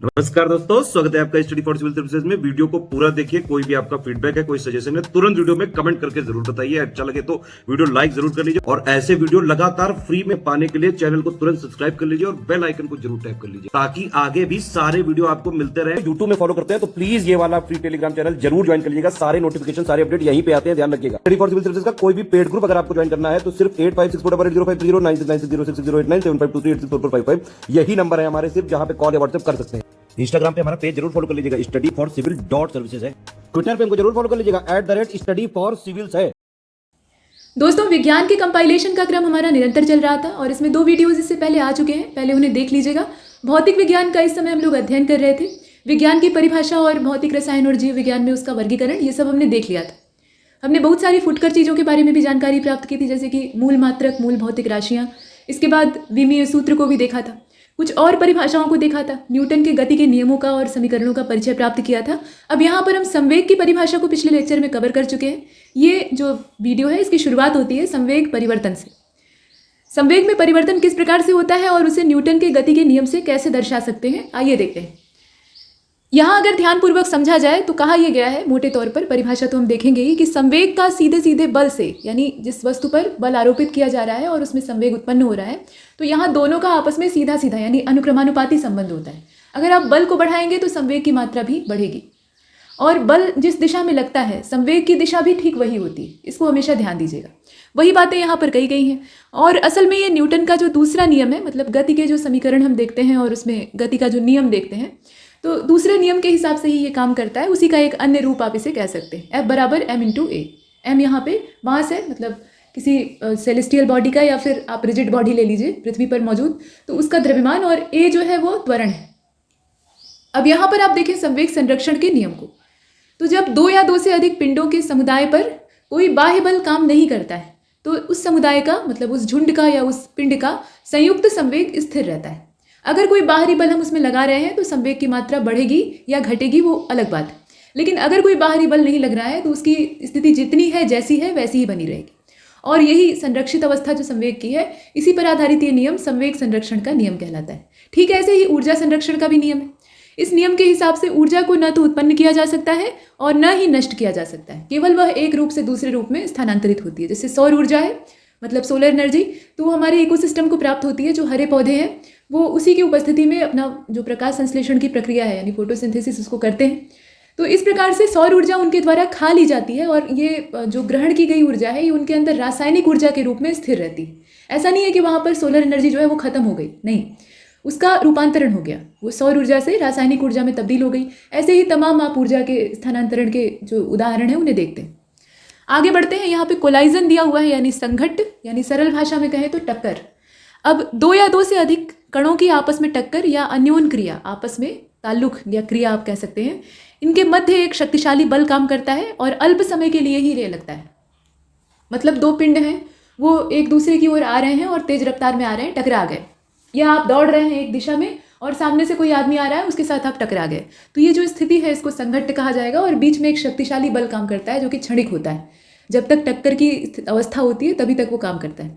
नमस्कार दोस्तों, स्वागत है आपका स्टडी फॉर सिविल सर्विसेज में। वीडियो को पूरा देखिए। कोई भी आपका फीडबैक है, कोई सजेशन है, तुरंत वीडियो में कमेंट करके जरूर बताइए। अच्छा लगे तो वीडियो लाइक जरूर कर लीजिए और ऐसे वीडियो लगातार फ्री में पाने के लिए चैनल को तुरंत सब्सक्राइब कर लीजिए और बेल आइकन को जरूर टैप कर लीजिए ताकि आगे भी सारे वीडियो आपको मिलते रहे। यूट्यूब में फॉलो करते हैं तो प्लीज ये वाला फ्री टेलीग्राम चैनल जरूर ज्वाइन कर लीजिएगा। सारे नोटिफिकेशन, सारे अपडेट यहीं पे आते हैं, ध्यान रखिएगा। स्टडी फॉर सिविल सर्विसेज का कोई भी पेड ग्रुप अगर आपको ज्वाइन करना है तो सिर्फ 856480560660897523864455 यही नंबर है हमारे, सिर्फ जहां पे कॉल या व्हाट्सएप कर सकते हैं। इंस्टाग्राम पे हमारा पेज जरूर फॉलो कर लीजिएगा, studyforcivil.services है। ट्विटर पे हमको जरूर फॉलो कर लीजिएगा, @studyforcivils है। दोस्तों, विज्ञान के कंपाइलेशन का क्रम हमारा निरंतर चल रहा था और इसमें 2 वीडियोज इससे पहले आ चुके हैं, पहले उन्हें देख लीजिएगा। भौतिक विज्ञान का इस समय हम लोग अध्ययन कर रहे थे। विज्ञान की परिभाषा और भौतिक रसायन और जीव विज्ञान में उसका वर्गीकरण, ये सब हमने देख लिया था। हमने बहुत सारी फुटकर चीज़ों के बारे में भी जानकारी प्राप्त की थी, जैसे कि मूल मात्रक, मूल भौतिक राशियाँ। इसके बाद विमीय सूत्र को भी देखा था, कुछ और परिभाषाओं को देखा था, न्यूटन के गति के नियमों का और समीकरणों का परिचय प्राप्त किया था। अब यहाँ पर हम संवेग की परिभाषा को पिछले लेक्चर में कवर कर चुके हैं। ये जो वीडियो है इसकी शुरुआत होती है संवेग परिवर्तन से। संवेग में परिवर्तन किस प्रकार से होता है और उसे न्यूटन के गति के नियम से कैसे दर्शा सकते हैं, आइए देखते हैं। यहाँ अगर ध्यानपूर्वक समझा जाए तो कहा यह गया है, मोटे तौर पर परिभाषा तो हम देखेंगे ही, कि संवेग का सीधे सीधे बल से, यानी जिस वस्तु पर बल आरोपित किया जा रहा है और उसमें संवेग उत्पन्न हो रहा है, तो यहाँ दोनों का आपस में सीधा सीधा यानी अनुक्रमानुपाती संबंध होता है। अगर आप बल को बढ़ाएंगे तो संवेग की मात्रा भी बढ़ेगी और बल जिस दिशा में लगता है संवेग की दिशा भी ठीक वही होती है। इसको हमेशा ध्यान दीजिएगा। वही बातें यहाँ पर कही गई हैं और असल में ये न्यूटन का जो दूसरा नियम है, मतलब गति के जो समीकरण हम देखते हैं और उसमें गति का जो नियम देखते हैं, तो दूसरे नियम के हिसाब से ही ये काम करता है। उसी का एक अन्य रूप आप इसे कह सकते हैं, F बराबर m/a। m यहाँ पे मास है, मतलब किसी सेलेस्टियल बॉडी का, या फिर आप रिजिड बॉडी ले लीजिए पृथ्वी पर मौजूद, तो उसका द्रव्यमान, और a जो है वो त्वरण है। अब यहाँ पर आप देखें संवेग संरक्षण के नियम को, तो जब 2 या 2 से अधिक पिंडों के समुदाय पर कोई बाह्य बल काम नहीं करता है तो उस समुदाय का, मतलब उस झुंड का या उस पिंड का संयुक्त संवेग स्थिर रहता है। अगर कोई बाहरी बल हम उसमें लगा रहे हैं तो संवेग की मात्रा बढ़ेगी या घटेगी, वो अलग बात है। लेकिन अगर कोई बाहरी बल नहीं लग रहा है तो उसकी स्थिति जितनी है, जैसी है, वैसी ही बनी रहेगी। और यही संरक्षित अवस्था जो संवेग की है, इसी पर आधारित ये नियम संवेग संरक्षण का नियम कहलाता है। ठीक ऐसे ही ऊर्जा संरक्षण का भी नियम है। इस नियम के हिसाब से ऊर्जा को न तो उत्पन्न किया जा सकता है और न ही नष्ट किया जा सकता है, केवल वह एक रूप से दूसरे रूप में स्थानांतरित होती है। जैसे सौर ऊर्जा है, मतलब सोलर एनर्जी, तो हमारे इकोसिस्टम को प्राप्त होती है। जो हरे पौधे हैं वो उसी की उपस्थिति में अपना जो प्रकाश संश्लेषण की प्रक्रिया है, यानी फोटोसिंथेसिस, उसको करते हैं। तो इस प्रकार से सौर ऊर्जा उनके द्वारा खा ली जाती है और ये जो ग्रहण की गई ऊर्जा है ये उनके अंदर रासायनिक ऊर्जा के रूप में स्थिर रहती है। ऐसा नहीं है कि वहाँ पर सोलर एनर्जी जो है वो खत्म हो गई, नहीं, उसका रूपांतरण हो गया, वो सौर ऊर्जा से रासायनिक ऊर्जा में तब्दील हो गई। ऐसे ही तमाम आप ऊर्जा के स्थानांतरण के जो उदाहरण हैं उन्हें देखते हैं। आगे बढ़ते हैं। यहाँ पे कोलाइजन दिया हुआ है, यानी संघट्ट, यानी सरल भाषा में कहें तो टक्कर। अब 2 या 2 से अधिक कणों की आपस में टक्कर या अन्योन क्रिया, आपस में ताल्लुक या क्रिया आप कह सकते हैं, इनके मध्य एक शक्तिशाली बल काम करता है और अल्प समय के लिए ही रह लगता है। मतलब 2 पिंड हैं, वो एक दूसरे की ओर आ रहे हैं और तेज रफ्तार में आ रहे हैं, टकरा गए, या आप दौड़ रहे हैं एक दिशा में और सामने से कोई आदमी आ रहा है, उसके साथ आप टकरा गए, तो ये जो स्थिति है इसको संघट्ट कहा जाएगा। और बीच में एक शक्तिशाली बल काम करता है जो कि क्षणिक होता है। जब तक टक्कर की अवस्था होती है तभी तक वो काम करता है।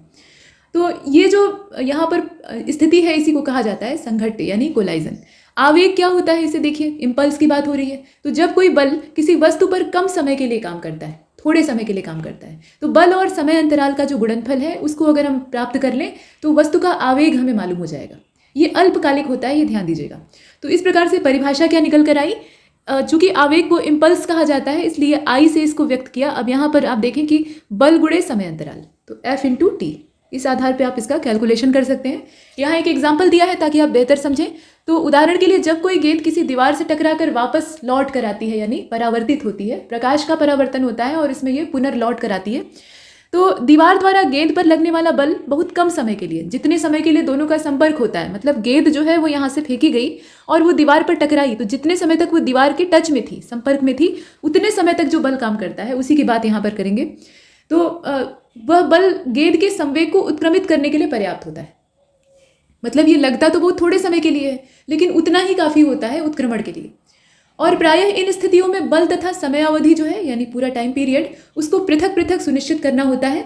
तो ये जो यहाँ पर स्थिति है इसी को कहा जाता है संघट्ट यानी कोलाइजन। आवेग क्या होता है इसे देखिए, इम्पल्स की बात हो रही है। तो जब कोई बल किसी वस्तु पर कम समय के लिए काम करता है, थोड़े समय के लिए काम करता है, तो बल और समय अंतराल का जो गुणनफल है उसको अगर हम प्राप्त कर लें तो वस्तु का आवेग हमें मालूम हो जाएगा। ये अल्पकालिक होता है, ये ध्यान दीजिएगा। तो इस प्रकार से परिभाषा क्या निकल कर आई, चूंकि आवेग को इम्पल्स कहा जाता है इसलिए आई से इसको व्यक्त किया। अब यहाँ पर आप देखें कि बल गुणे समय अंतराल, तो F/T, इस आधार पे आप इसका कैलकुलेशन कर सकते हैं। यहाँ एक एग्जाम्पल दिया है ताकि आप बेहतर समझें। तो उदाहरण के लिए, जब कोई गेंद किसी दीवार से टकराकर वापस लौट कर आती है, यानी परावर्तित होती है, प्रकाश का परावर्तन होता है और इसमें ये पुनर्लौट कर आती है, तो दीवार द्वारा गेंद पर लगने वाला बल बहुत कम समय के लिए, जितने समय के लिए दोनों का संपर्क होता है, मतलब गेंद जो है वो यहाँ से फेंकी गई और वो दीवार पर टकराई, तो जितने समय तक वो दीवार के टच में थी, संपर्क में थी, उतने समय तक जो बल काम करता है उसी की बात यहाँ पर करेंगे। तो वह बल गेंद के संवेग को उत्क्रमित करने के लिए पर्याप्त होता है। मतलब ये लगता तो बहुत थोड़े समय के लिए है, लेकिन उतना ही काफ़ी होता है उत्क्रमण के लिए। और प्रायः इन स्थितियों में बल तथा समय अवधि जो है, यानी पूरा टाइम पीरियड, उसको पृथक पृथक सुनिश्चित करना होता है।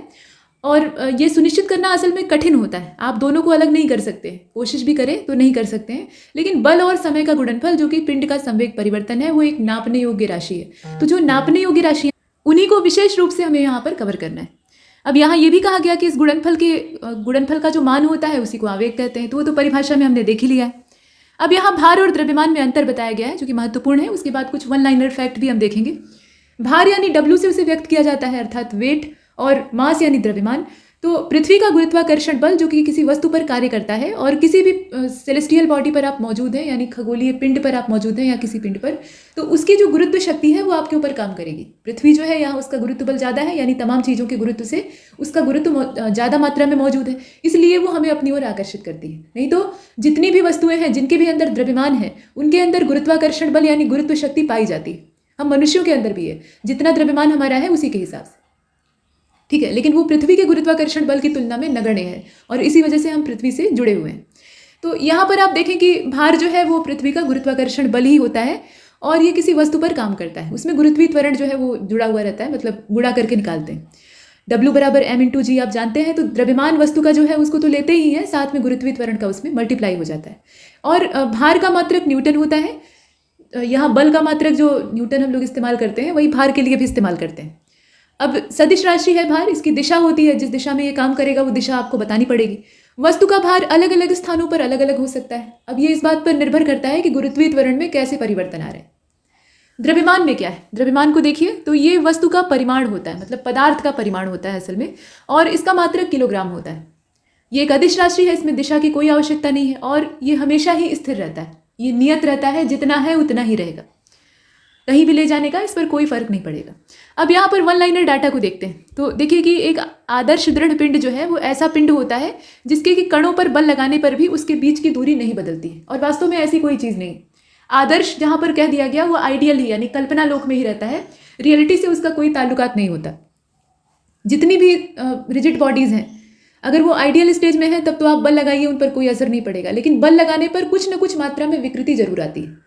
और ये सुनिश्चित करना असल में कठिन होता है। आप दोनों को अलग नहीं कर सकते, कोशिश भी करें तो नहीं कर सकते हैं। लेकिन बल और समय का गुणनफल जो कि पिंड का संवेग परिवर्तन है, वो एक नापने योग्य राशि है। तो जो नापने योग्य राशि है उन्हीं को विशेष रूप से हमें यहाँ पर कवर करना है। अब यहाँ ये भी कहा गया कि इस गुणनफल का जो मान होता है उसी को आवेग कहते हैं, तो वो तो परिभाषा में हमने देख ही लिया है। अब यहाँ भार और द्रव्यमान में अंतर बताया गया है जो कि महत्वपूर्ण है। उसके बाद कुछ वन लाइनर फैक्ट भी हम देखेंगे। भार यानी डब्ल्यू से उसे व्यक्त किया जाता है, अर्थात वेट, और मास यानी द्रव्यमान। तो पृथ्वी का गुरुत्वाकर्षण बल जो कि किसी वस्तु पर कार्य करता है, और किसी भी सेलेस्टियल बॉडी पर आप मौजूद हैं, यानी खगोलीय पिंड पर आप मौजूद हैं या किसी पिंड पर, तो उसकी जो गुरुत्व शक्ति है वो आपके ऊपर काम करेगी। पृथ्वी जो है यहाँ उसका गुरुत्व बल ज़्यादा है, यानी तमाम चीज़ों के गुरुत्व से उसका गुरुत्व ज़्यादा मात्रा में मौजूद है, इसलिए वो हमें अपनी ओर आकर्षित करती है। नहीं तो जितनी भी वस्तुएं हैं जिनके भी अंदर द्रव्यमान है उनके अंदर गुरुत्वाकर्षण बल यानी गुरुत्व शक्ति पाई जाती है। हम मनुष्यों के अंदर भी है, जितना द्रव्यमान हमारा है उसी के हिसाब से, ठीक है। लेकिन वो पृथ्वी के गुरुत्वाकर्षण बल की तुलना में नगण्य है, और इसी वजह से हम पृथ्वी से जुड़े हुए हैं। तो यहाँ पर आप देखें कि भार जो है वो पृथ्वी का गुरुत्वाकर्षण बल ही होता है, और ये किसी वस्तु पर काम करता है। उसमें गुरुत्वीय त्वरण जो है वो जुड़ा हुआ रहता है, मतलब गुणा करके निकालते हैं। W बराबर m/g आप जानते हैं। तो द्रव्यमान वस्तु का जो है उसको तो लेते ही है, साथ में गुरुत्वीय त्वरण का उसमें मल्टीप्लाई हो जाता है। और भार का मात्रक न्यूटन होता है। यहाँ बल का मात्रक जो न्यूटन हम लोग इस्तेमाल करते हैं वही भार के लिए भी इस्तेमाल करते हैं। अब सदिश राशि है भार, इसकी दिशा होती है, जिस दिशा में ये काम करेगा वो दिशा आपको बतानी पड़ेगी। वस्तु का भार अलग अलग स्थानों पर अलग अलग हो सकता है। अब ये इस बात पर निर्भर करता है कि गुरुत्वीय त्वरण में कैसे परिवर्तन आ रहे हैं। द्रव्यमान में क्या है, द्रव्यमान को देखिए तो ये वस्तु का परिमाण होता है, मतलब पदार्थ का परिमाण होता है असल में, और इसका मात्रक किलोग्राम होता है। ये एक अदिश राशि है, इसमें दिशा की कोई आवश्यकता नहीं है, और ये हमेशा ही स्थिर रहता है, ये नियत रहता है, जितना है उतना ही रहेगा, कहीं भी ले जाने का इस पर कोई फर्क नहीं पड़ेगा। अब यहाँ पर वन लाइनर डाटा को देखते हैं। तो देखिए कि एक आदर्श दृढ़ पिंड जो है वो ऐसा पिंड होता है जिसके कि कणों पर बल लगाने पर भी उसके बीच की दूरी नहीं बदलती है, और वास्तव में ऐसी कोई चीज़ नहीं। आदर्श जहाँ पर कह दिया गया वो आइडियल ही, यानी कल्पना लोक में ही रहता है, रियलिटी से उसका कोई ताल्लुकात नहीं होता। जितनी भी रिजिड बॉडीज़ हैं, अगर वो आइडियल स्टेज में है तब तो आप बल लगाइए, उन पर कोई असर नहीं पड़ेगा। लेकिन बल लगाने पर कुछ न कुछ मात्रा में विकृति जरूर आती है,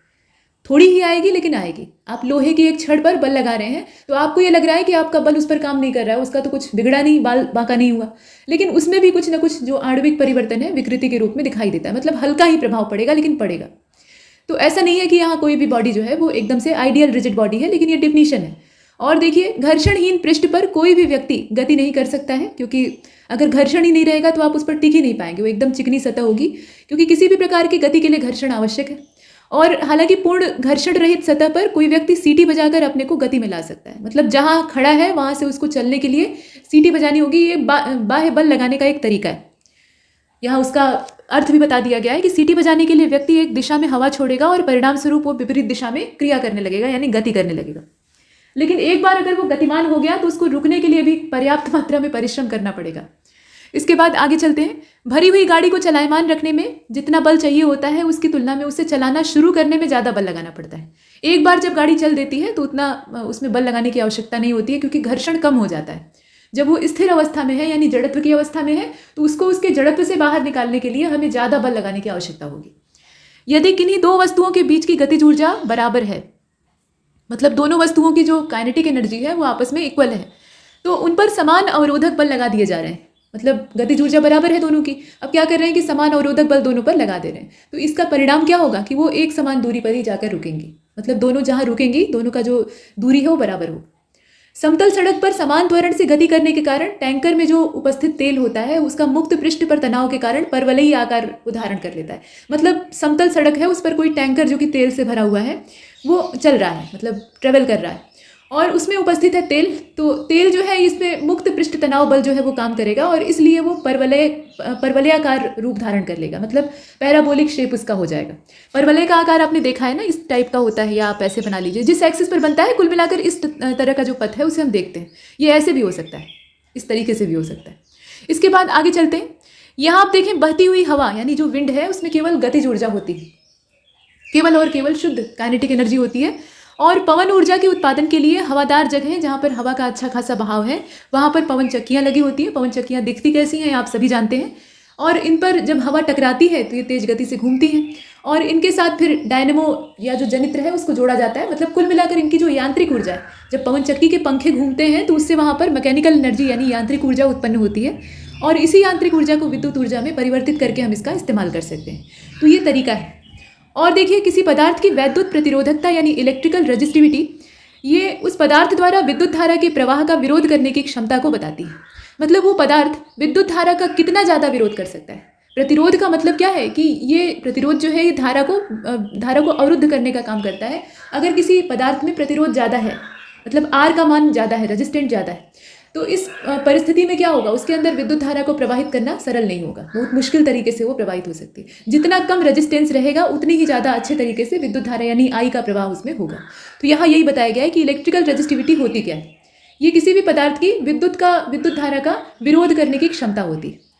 थोड़ी ही आएगी लेकिन आएगी। आप लोहे की एक छड़ पर बल लगा रहे हैं तो आपको ये लग रहा है कि आपका बल उस पर काम नहीं कर रहा है, उसका तो कुछ बिगड़ा नहीं, बाल बांका नहीं हुआ, लेकिन उसमें भी कुछ ना कुछ जो आणविक परिवर्तन है विकृति के रूप में दिखाई देता है। मतलब हल्का ही प्रभाव पड़ेगा लेकिन पड़ेगा। तो ऐसा नहीं है कि यहाँ कोई भी बॉडी जो है वो एकदम से आइडियल रिजिड बॉडी है, लेकिन ये डिफिनीशन है। और देखिए, घर्षणहीन पृष्ठ पर कोई भी व्यक्ति गति नहीं कर सकता है, क्योंकि अगर घर्षण ही नहीं रहेगा तो आप उस पर टिक ही नहीं पाएंगे, वो एकदम चिकनी सतह होगी, क्योंकि किसी भी प्रकार की गति के लिए घर्षण आवश्यक है। और हालांकि पूर्ण घर्षण रहित सतह पर कोई व्यक्ति सीटी बजाकर अपने को गति में ला सकता है, मतलब जहाँ खड़ा है वहाँ से उसको चलने के लिए सीटी बजानी होगी। ये बाह्य बल लगाने का एक तरीका है। यहाँ उसका अर्थ भी बता दिया गया है कि सीटी बजाने के लिए व्यक्ति एक दिशा में हवा छोड़ेगा और परिणाम स्वरूप वो विपरीत दिशा में क्रिया करने लगेगा, यानी गति करने लगेगा। लेकिन एक बार अगर वो गतिमान हो गया तो उसको रुकने के लिए भी पर्याप्त मात्रा में परिश्रम करना पड़ेगा। इसके बाद आगे चलते हैं। भरी हुई गाड़ी को चलायमान रखने में जितना बल चाहिए होता है उसकी तुलना में उसे चलाना शुरू करने में ज़्यादा बल लगाना पड़ता है। एक बार जब गाड़ी चल देती है तो उतना उसमें बल लगाने की आवश्यकता नहीं होती है, क्योंकि घर्षण कम हो जाता है। जब वो स्थिर अवस्था में है, यानी जड़त्व की अवस्था में है, तो उसको उसके जड़त्व से बाहर निकालने के लिए हमें ज़्यादा बल लगाने की आवश्यकता होगी। यदि किन्हीं दो वस्तुओं के बीच की गतिज ऊर्जा बराबर है, मतलब दोनों वस्तुओं की जो काइनेटिक एनर्जी है वो आपस में इक्वल है, तो उन पर समान अवरोधक बल लगा दिए जा रहे हैं। मतलब गतिज ऊर्जा बराबर है दोनों की। अब क्या कर रहे हैं कि समान अवरोधक बल दोनों पर लगा दे रहे हैं, तो इसका परिणाम क्या होगा कि वो एक समान दूरी पर ही जाकर रुकेंगी। मतलब दोनों जहाँ रुकेंगी, दोनों का जो दूरी है वो बराबर हो। समतल सड़क पर समान त्वरण से गति करने के कारण टैंकर में जो उपस्थित तेल होता है उसका मुक्त पृष्ठ पर तनाव के कारण परवलयी आकार धारण कर लेता है। मतलब समतल सड़क है, उस पर कोई टैंकर जो कि तेल से भरा हुआ है वो चल रहा है, मतलब ट्रेवल कर रहा है, और उसमें उपस्थित है तेल। तो तेल जो है इसमें मुक्त पृष्ठ तनाव बल जो है वो काम करेगा, और इसलिए वो परवलयाकार रूप धारण कर लेगा, मतलब पैराबोलिक शेप उसका हो जाएगा। परवलय का आकार आपने देखा है ना, इस टाइप का होता है, या आप ऐसे बना लीजिए जिस एक्सिस पर बनता है। कुल मिलाकर इस तरह का जो पथ है उसे हम देखते हैं। ये ऐसे भी हो सकता है, इस तरीके से भी हो सकता है। इसके बाद आगे चलते हैं। यहाँ आप देखें, बहती हुई हवा यानी जो विंड है उसमें केवल गतिज ऊर्जा होती है, केवल और केवल शुद्ध काइनेटिक एनर्जी होती है। और पवन ऊर्जा के उत्पादन के लिए हवादार जगह जहाँ पर हवा का अच्छा खासा बहाव है वहाँ पर पवन चक्कियाँ लगी होती हैं। पवन चक्कियाँ दिखती कैसी हैं आप सभी जानते हैं, और इन पर जब हवा टकराती है तो ये तेज गति से घूमती हैं, और इनके साथ फिर डायनेमो या जो जनित्र है उसको जोड़ा जाता है। मतलब कुल मिलाकर इनकी जो यांत्रिक ऊर्जा है, जब पवन चक्की के पंखे घूमते हैं तो उससे वहाँ पर मैकेनिकल एनर्जी यानी यांत्रिक ऊर्जा उत्पन्न होती है और इसी यांत्रिक ऊर्जा को विद्युत ऊर्जा में परिवर्तित करके हम इसका इस्तेमाल कर सकते हैं। तो ये तरीका है। और देखिए, किसी पदार्थ की वैद्युत प्रतिरोधकता यानी इलेक्ट्रिकल रेजिस्टिविटी, ये उस पदार्थ द्वारा विद्युत धारा के प्रवाह का विरोध करने की क्षमता को बताती है। मतलब वो पदार्थ विद्युत धारा का कितना ज़्यादा विरोध कर सकता है। प्रतिरोध का मतलब क्या है कि ये प्रतिरोध जो है ये धारा को अवरुद्ध करने का काम करता है। अगर किसी पदार्थ में प्रतिरोध ज़्यादा है, मतलब आर का मान ज़्यादा है, रेजिस्टेंट ज़्यादा है, तो इस परिस्थिति में क्या होगा, उसके अंदर विद्युत धारा को प्रवाहित करना सरल नहीं होगा, बहुत मुश्किल तरीके से वो प्रवाहित हो सकती है। जितना कम रेजिस्टेंस रहेगा उतनी ही ज़्यादा अच्छे तरीके से विद्युत धारा यानी आई का प्रवाह उसमें होगा। तो यहाँ यही बताया गया है कि इलेक्ट्रिकल रेजिस्टिविटी होती क्या है। ये किसी भी पदार्थ की विद्युत धारा का विरोध करने की क्षमता होती है।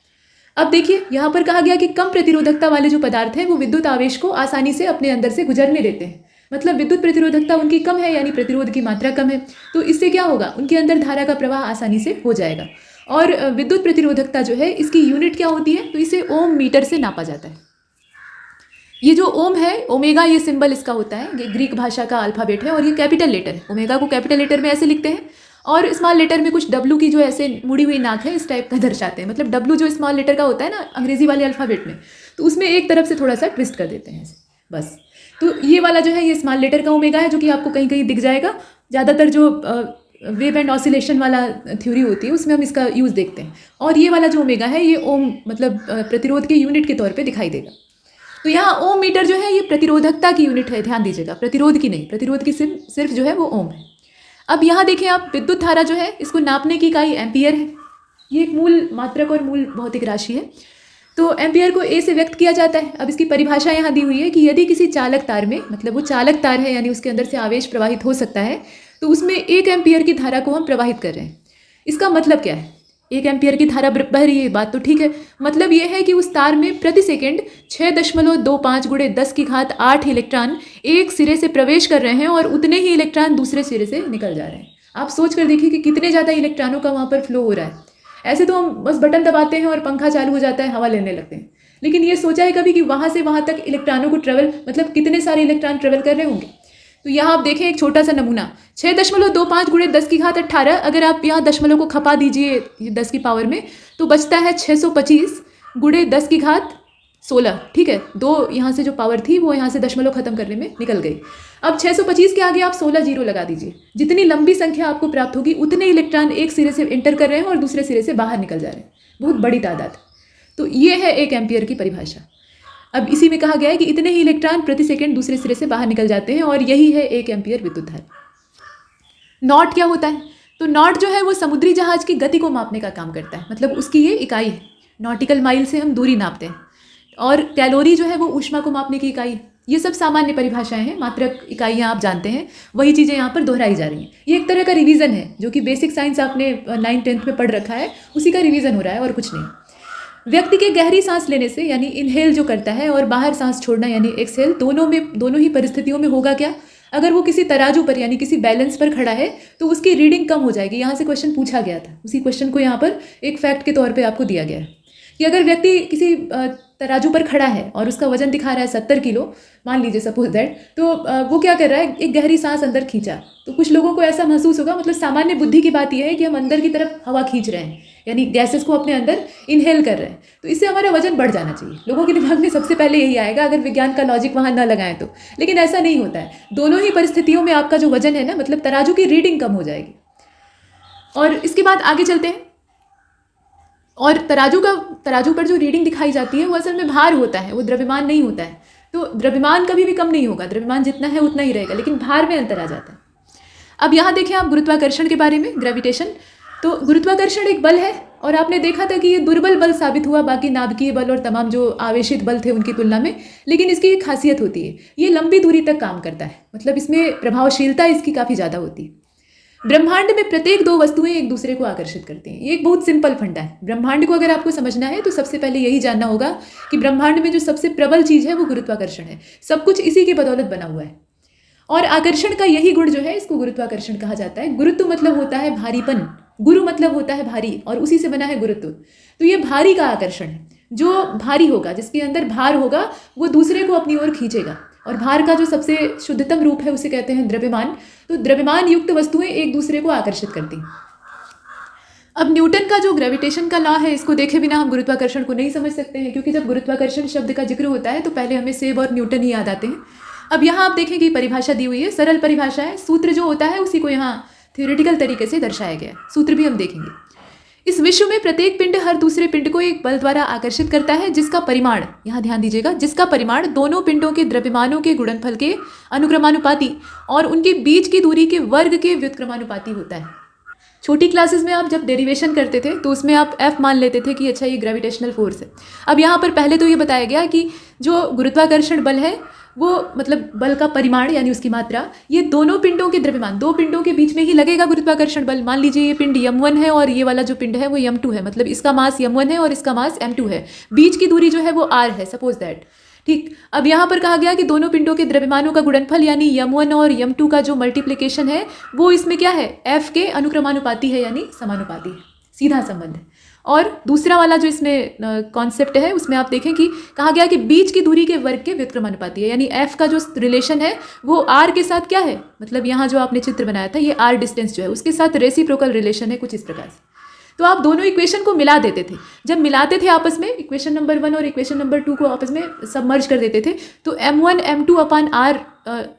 अब देखिए, यहाँ पर कहा गया कि कम प्रतिरोधकता वाले जो पदार्थ हैं वो विद्युत आवेश को आसानी से अपने अंदर से गुजरने देते हैं। मतलब विद्युत प्रतिरोधकता उनकी कम है यानी प्रतिरोध की मात्रा कम है, तो इससे क्या होगा, उनके अंदर धारा का प्रवाह आसानी से हो जाएगा। और विद्युत प्रतिरोधकता जो है इसकी यूनिट क्या होती है, तो इसे ओम मीटर से नापा जाता है। ये जो ओम है, ओमेगा ये सिंबल इसका होता है, ये ग्रीक भाषा का अल्फाबेट है और ये कैपिटल लेटर है। ओमेगा को कैपिटल लेटर में ऐसे लिखते हैं और स्मॉल लेटर में कुछ डब्लू की जो ऐसे मुड़ी हुई नाक है इस टाइप का दर्शाते हैं। मतलब डब्लू जो स्मॉल लेटर का होता है ना अंग्रेजी वाले अल्फाबेट में, तो उसमें एक तरफ से थोड़ा सा ट्विस्ट कर देते हैं ऐसे, बस। तो ये वाला जो है ये स्मॉल लेटर का ओमेगा है, जो कि आपको कहीं कहीं दिख जाएगा। ज़्यादातर जो वेव एंड ऑसिलेशन वाला थ्योरी होती है उसमें हम इसका यूज़ देखते हैं। और ये वाला जो ओमेगा है ये ओम मतलब प्रतिरोध के यूनिट के तौर पे दिखाई देगा। तो यहाँ ओम मीटर जो है ये प्रतिरोधकता की यूनिट है, ध्यान दीजिएगा, प्रतिरोध की नहीं, प्रतिरोध की सिर्फ जो है वो ओम है। अब यहाँ देखिए आप, विद्युत धारा जो है इसको नापने की इकाई एम्पियर है। ये एक मूल मात्रक और मूल भौतिक राशि है। तो एम्पियर को ए से व्यक्त किया जाता है। अब इसकी परिभाषा यहाँ दी हुई है कि यदि किसी चालक तार में, मतलब वो चालक तार है यानी उसके अंदर से आवेश प्रवाहित हो सकता है, तो उसमें 1 एम्पियर की धारा को हम प्रवाहित कर रहे हैं। इसका मतलब क्या है, 1 एम्पियर की धारा बह रही है, बात तो ठीक है। मतलब ये है कि उस तार में प्रति सेकेंड 6.25 गुणे 10 की घात 8 इलेक्ट्रॉन एक सिरे से प्रवेश कर रहे हैं और उतने ही इलेक्ट्रॉन दूसरे सिरे से निकल जा रहे हैं। आप सोच कर देखिए कि कितने ज़्यादा इलेक्ट्रॉनों का वहाँ पर फ्लो हो रहा है। ऐसे तो हम बस बटन दबाते हैं और पंखा चालू हो जाता है, हवा लेने लगते हैं, लेकिन ये सोचा है कभी कि वहाँ से वहाँ तक इलेक्ट्रॉनों को ट्रेवल, मतलब कितने सारे इलेक्ट्रॉन ट्रेवल कर रहे होंगे। तो यहाँ आप देखें एक छोटा सा नमूना, 6.25 गुणे 10 की घात 18, अगर आप यहाँ दशमलव को खपा दीजिए 10 की पावर में तो बचता है 625 गुणे 10 की घात 16। ठीक है, 2 यहाँ से जो पावर थी वो यहाँ से दशमलव खत्म करने में निकल गई। अब 625 के आगे आप 16 जीरो लगा दीजिए। जितनी लंबी संख्या आपको प्राप्त होगी उतने इलेक्ट्रॉन एक सिरे से इंटर कर रहे हैं और दूसरे सिरे से बाहर निकल जा रहे हैं, बहुत बड़ी तादाद। तो ये है 1 एम्पियर की परिभाषा। अब इसी में कहा गया है कि इतने ही इलेक्ट्रॉन प्रति सेकंड दूसरे सिरे से बाहर निकल जाते हैं और यही है 1 एम्पियर विद्युत धारा। नॉट क्या होता है, तो नॉट जो है वो समुद्री जहाज की गति को मापने का काम करता है, मतलब उसकी ये इकाई है। नॉटिकल माइल से हम दूरी नापते हैं। और कैलोरी जो है वो ऊष्मा को मापने की इकाई है। ये सब सामान्य परिभाषाएं हैं, मात्रक इकाइयाँ आप जानते हैं, वही चीज़ें यहाँ पर दोहराई जा रही हैं। ये एक तरह का रिवीजन है, जो कि बेसिक साइंस आपने 9th-10th में पढ़ रखा है, उसी का रिवीजन हो रहा है और कुछ नहीं। व्यक्ति के गहरी सांस लेने से यानी इनहेल जो करता है और बाहर सांस छोड़ना यानी एक्सहेल, दोनों ही परिस्थितियों में होगा क्या, अगर वो किसी तराजू पर यानी किसी बैलेंस पर खड़ा है तो उसकी रीडिंग कम हो जाएगी। यहाँ से क्वेश्चन पूछा गया था, उसी क्वेश्चन को यहाँ पर एक फैक्ट के तौर पे आपको दिया गया है कि अगर व्यक्ति किसी तराजू पर खड़ा है और उसका वजन दिखा रहा है 70 किलो, मान लीजिए सपोज दैट, तो वो क्या कर रहा है, एक गहरी सांस अंदर खींचा, तो कुछ लोगों को ऐसा महसूस होगा, मतलब सामान्य बुद्धि की बात यह है कि हम अंदर की तरफ हवा खींच रहे हैं यानी गैसेस को अपने अंदर इनहेल कर रहे हैं, तो इससे हमारा वजन बढ़ जाना चाहिए। लोगों के दिमाग में सबसे पहले यही आएगा अगर विज्ञान का लॉजिक वहाँ न लगाएं तो, लेकिन ऐसा नहीं होता है। दोनों ही परिस्थितियों में आपका जो वजन है ना, मतलब तराजू की रीडिंग कम हो जाएगी। और इसके बाद आगे चलते हैं। और तराजू पर जो रीडिंग दिखाई जाती है वो असल में भार होता है, वो द्रव्यमान नहीं होता है। तो द्रव्यमान कभी भी कम नहीं होगा, द्रव्यमान जितना है उतना ही रहेगा, लेकिन भार में अंतर आ जाता है। अब यहाँ देखें आप गुरुत्वाकर्षण के बारे में, ग्रेविटेशन। तो गुरुत्वाकर्षण एक बल है और आपने देखा था कि ये दुर्बल बल साबित हुआ बाकी नाभिकीय बल और तमाम जो आवेशित बल थे उनकी तुलना में, लेकिन इसकी एक खासियत होती है, ये लंबी दूरी तक काम करता है, मतलब इसमें प्रभावशीलता इसकी काफ़ी ज़्यादा होती है। ब्रह्मांड में प्रत्येक 2 वस्तुएं एक दूसरे को आकर्षित करती हैं। ये एक बहुत सिंपल फंडा है। ब्रह्मांड को अगर आपको समझना है तो सबसे पहले यही जानना होगा कि ब्रह्मांड में जो सबसे प्रबल चीज़ है वो गुरुत्वाकर्षण है। सब कुछ इसी की बदौलत बना हुआ है और आकर्षण का यही गुण जो है इसको गुरुत्वाकर्षण कहा जाता है। गुरुत्व मतलब होता है भारीपन, गुरु मतलब होता है भारी और उसी से बना है गुरुत्व। तो ये भारी का आकर्षण है। जो भारी होगा, जिसके अंदर भार होगा, वो दूसरे को अपनी ओर खींचेगा। और भार का जो सबसे शुद्धतम रूप है उसे कहते हैं द्रव्यमान। तो द्रव्यमान युक्त वस्तुएं एक दूसरे को आकर्षित करती हैं। अब न्यूटन का जो ग्रेविटेशन का लॉ है, इसको देखे बिना हम गुरुत्वाकर्षण को नहीं समझ सकते हैं, क्योंकि जब गुरुत्वाकर्षण शब्द का जिक्र होता है तो पहले हमें सेब और न्यूटन ही याद आते हैं। अब यहाँ आप देखें कि परिभाषा दी हुई है, सरल परिभाषा है, सूत्र जो होता है उसी को यहाँ थ्योरेटिकल तरीके से दर्शाया गया है। सूत्र भी हम देखेंगे। इस विश्व में प्रत्येक पिंड हर दूसरे पिंड को एक बल द्वारा आकर्षित करता है, जिसका परिमाण, यहाँ ध्यान दीजिएगा, जिसका परिमाण दोनों पिंडों के द्रव्यमानों के गुणनफल के अनुक्रमानुपाती और उनके बीच की दूरी के वर्ग के व्युत्क्रमानुपाती होता है। छोटी क्लासेस में आप जब डेरिवेशन करते थे तो उसमें आप F मान लेते थे कि अच्छा ये ग्रेविटेशनल फोर्स है। अब यहाँ पर पहले तो ये बताया गया कि जो गुरुत्वाकर्षण बल है वो मतलब बल का परिमाण यानी उसकी मात्रा, ये दोनों पिंडों के द्रव्यमान, दो पिंडों के बीच में ही लगेगा गुरुत्वाकर्षण बल। मान लीजिए ये पिंड m1 है और ये वाला जो पिंड है वो m2 है, मतलब इसका मास m1 है और इसका मास m2 है, बीच की दूरी जो है वो r है, सपोज दैट। ठीक, अब यहाँ पर कहा गया कि दोनों पिंडों के द्रव्यमानों का गुणनफल यानी m1 और m2 का जो मल्टीप्लिकेशन है वो इसमें क्या है, f के अनुक्रमानुपाती है यानी समानुपाती है, सीधा संबंध है। और दूसरा वाला जो इसमें कॉन्सेप्ट है उसमें आप देखें कि कहा गया कि बीच की दूरी के वर्ग के व्युत्क्रमानुपाती है, यानी f का जो रिलेशन है वो r के साथ क्या है, मतलब यहाँ जो आपने चित्र बनाया था ये r डिस्टेंस जो है उसके साथ रेसिप्रोकल रिलेशन है कुछ इस प्रकार से। तो आप दोनों इक्वेशन को मिला देते थे, जब मिलाते थे आपस में इक्वेशन नंबर 1 और इक्वेशन नंबर 2 को आपस में सबमर्ज कर देते थे, तो m1 m2 अपान r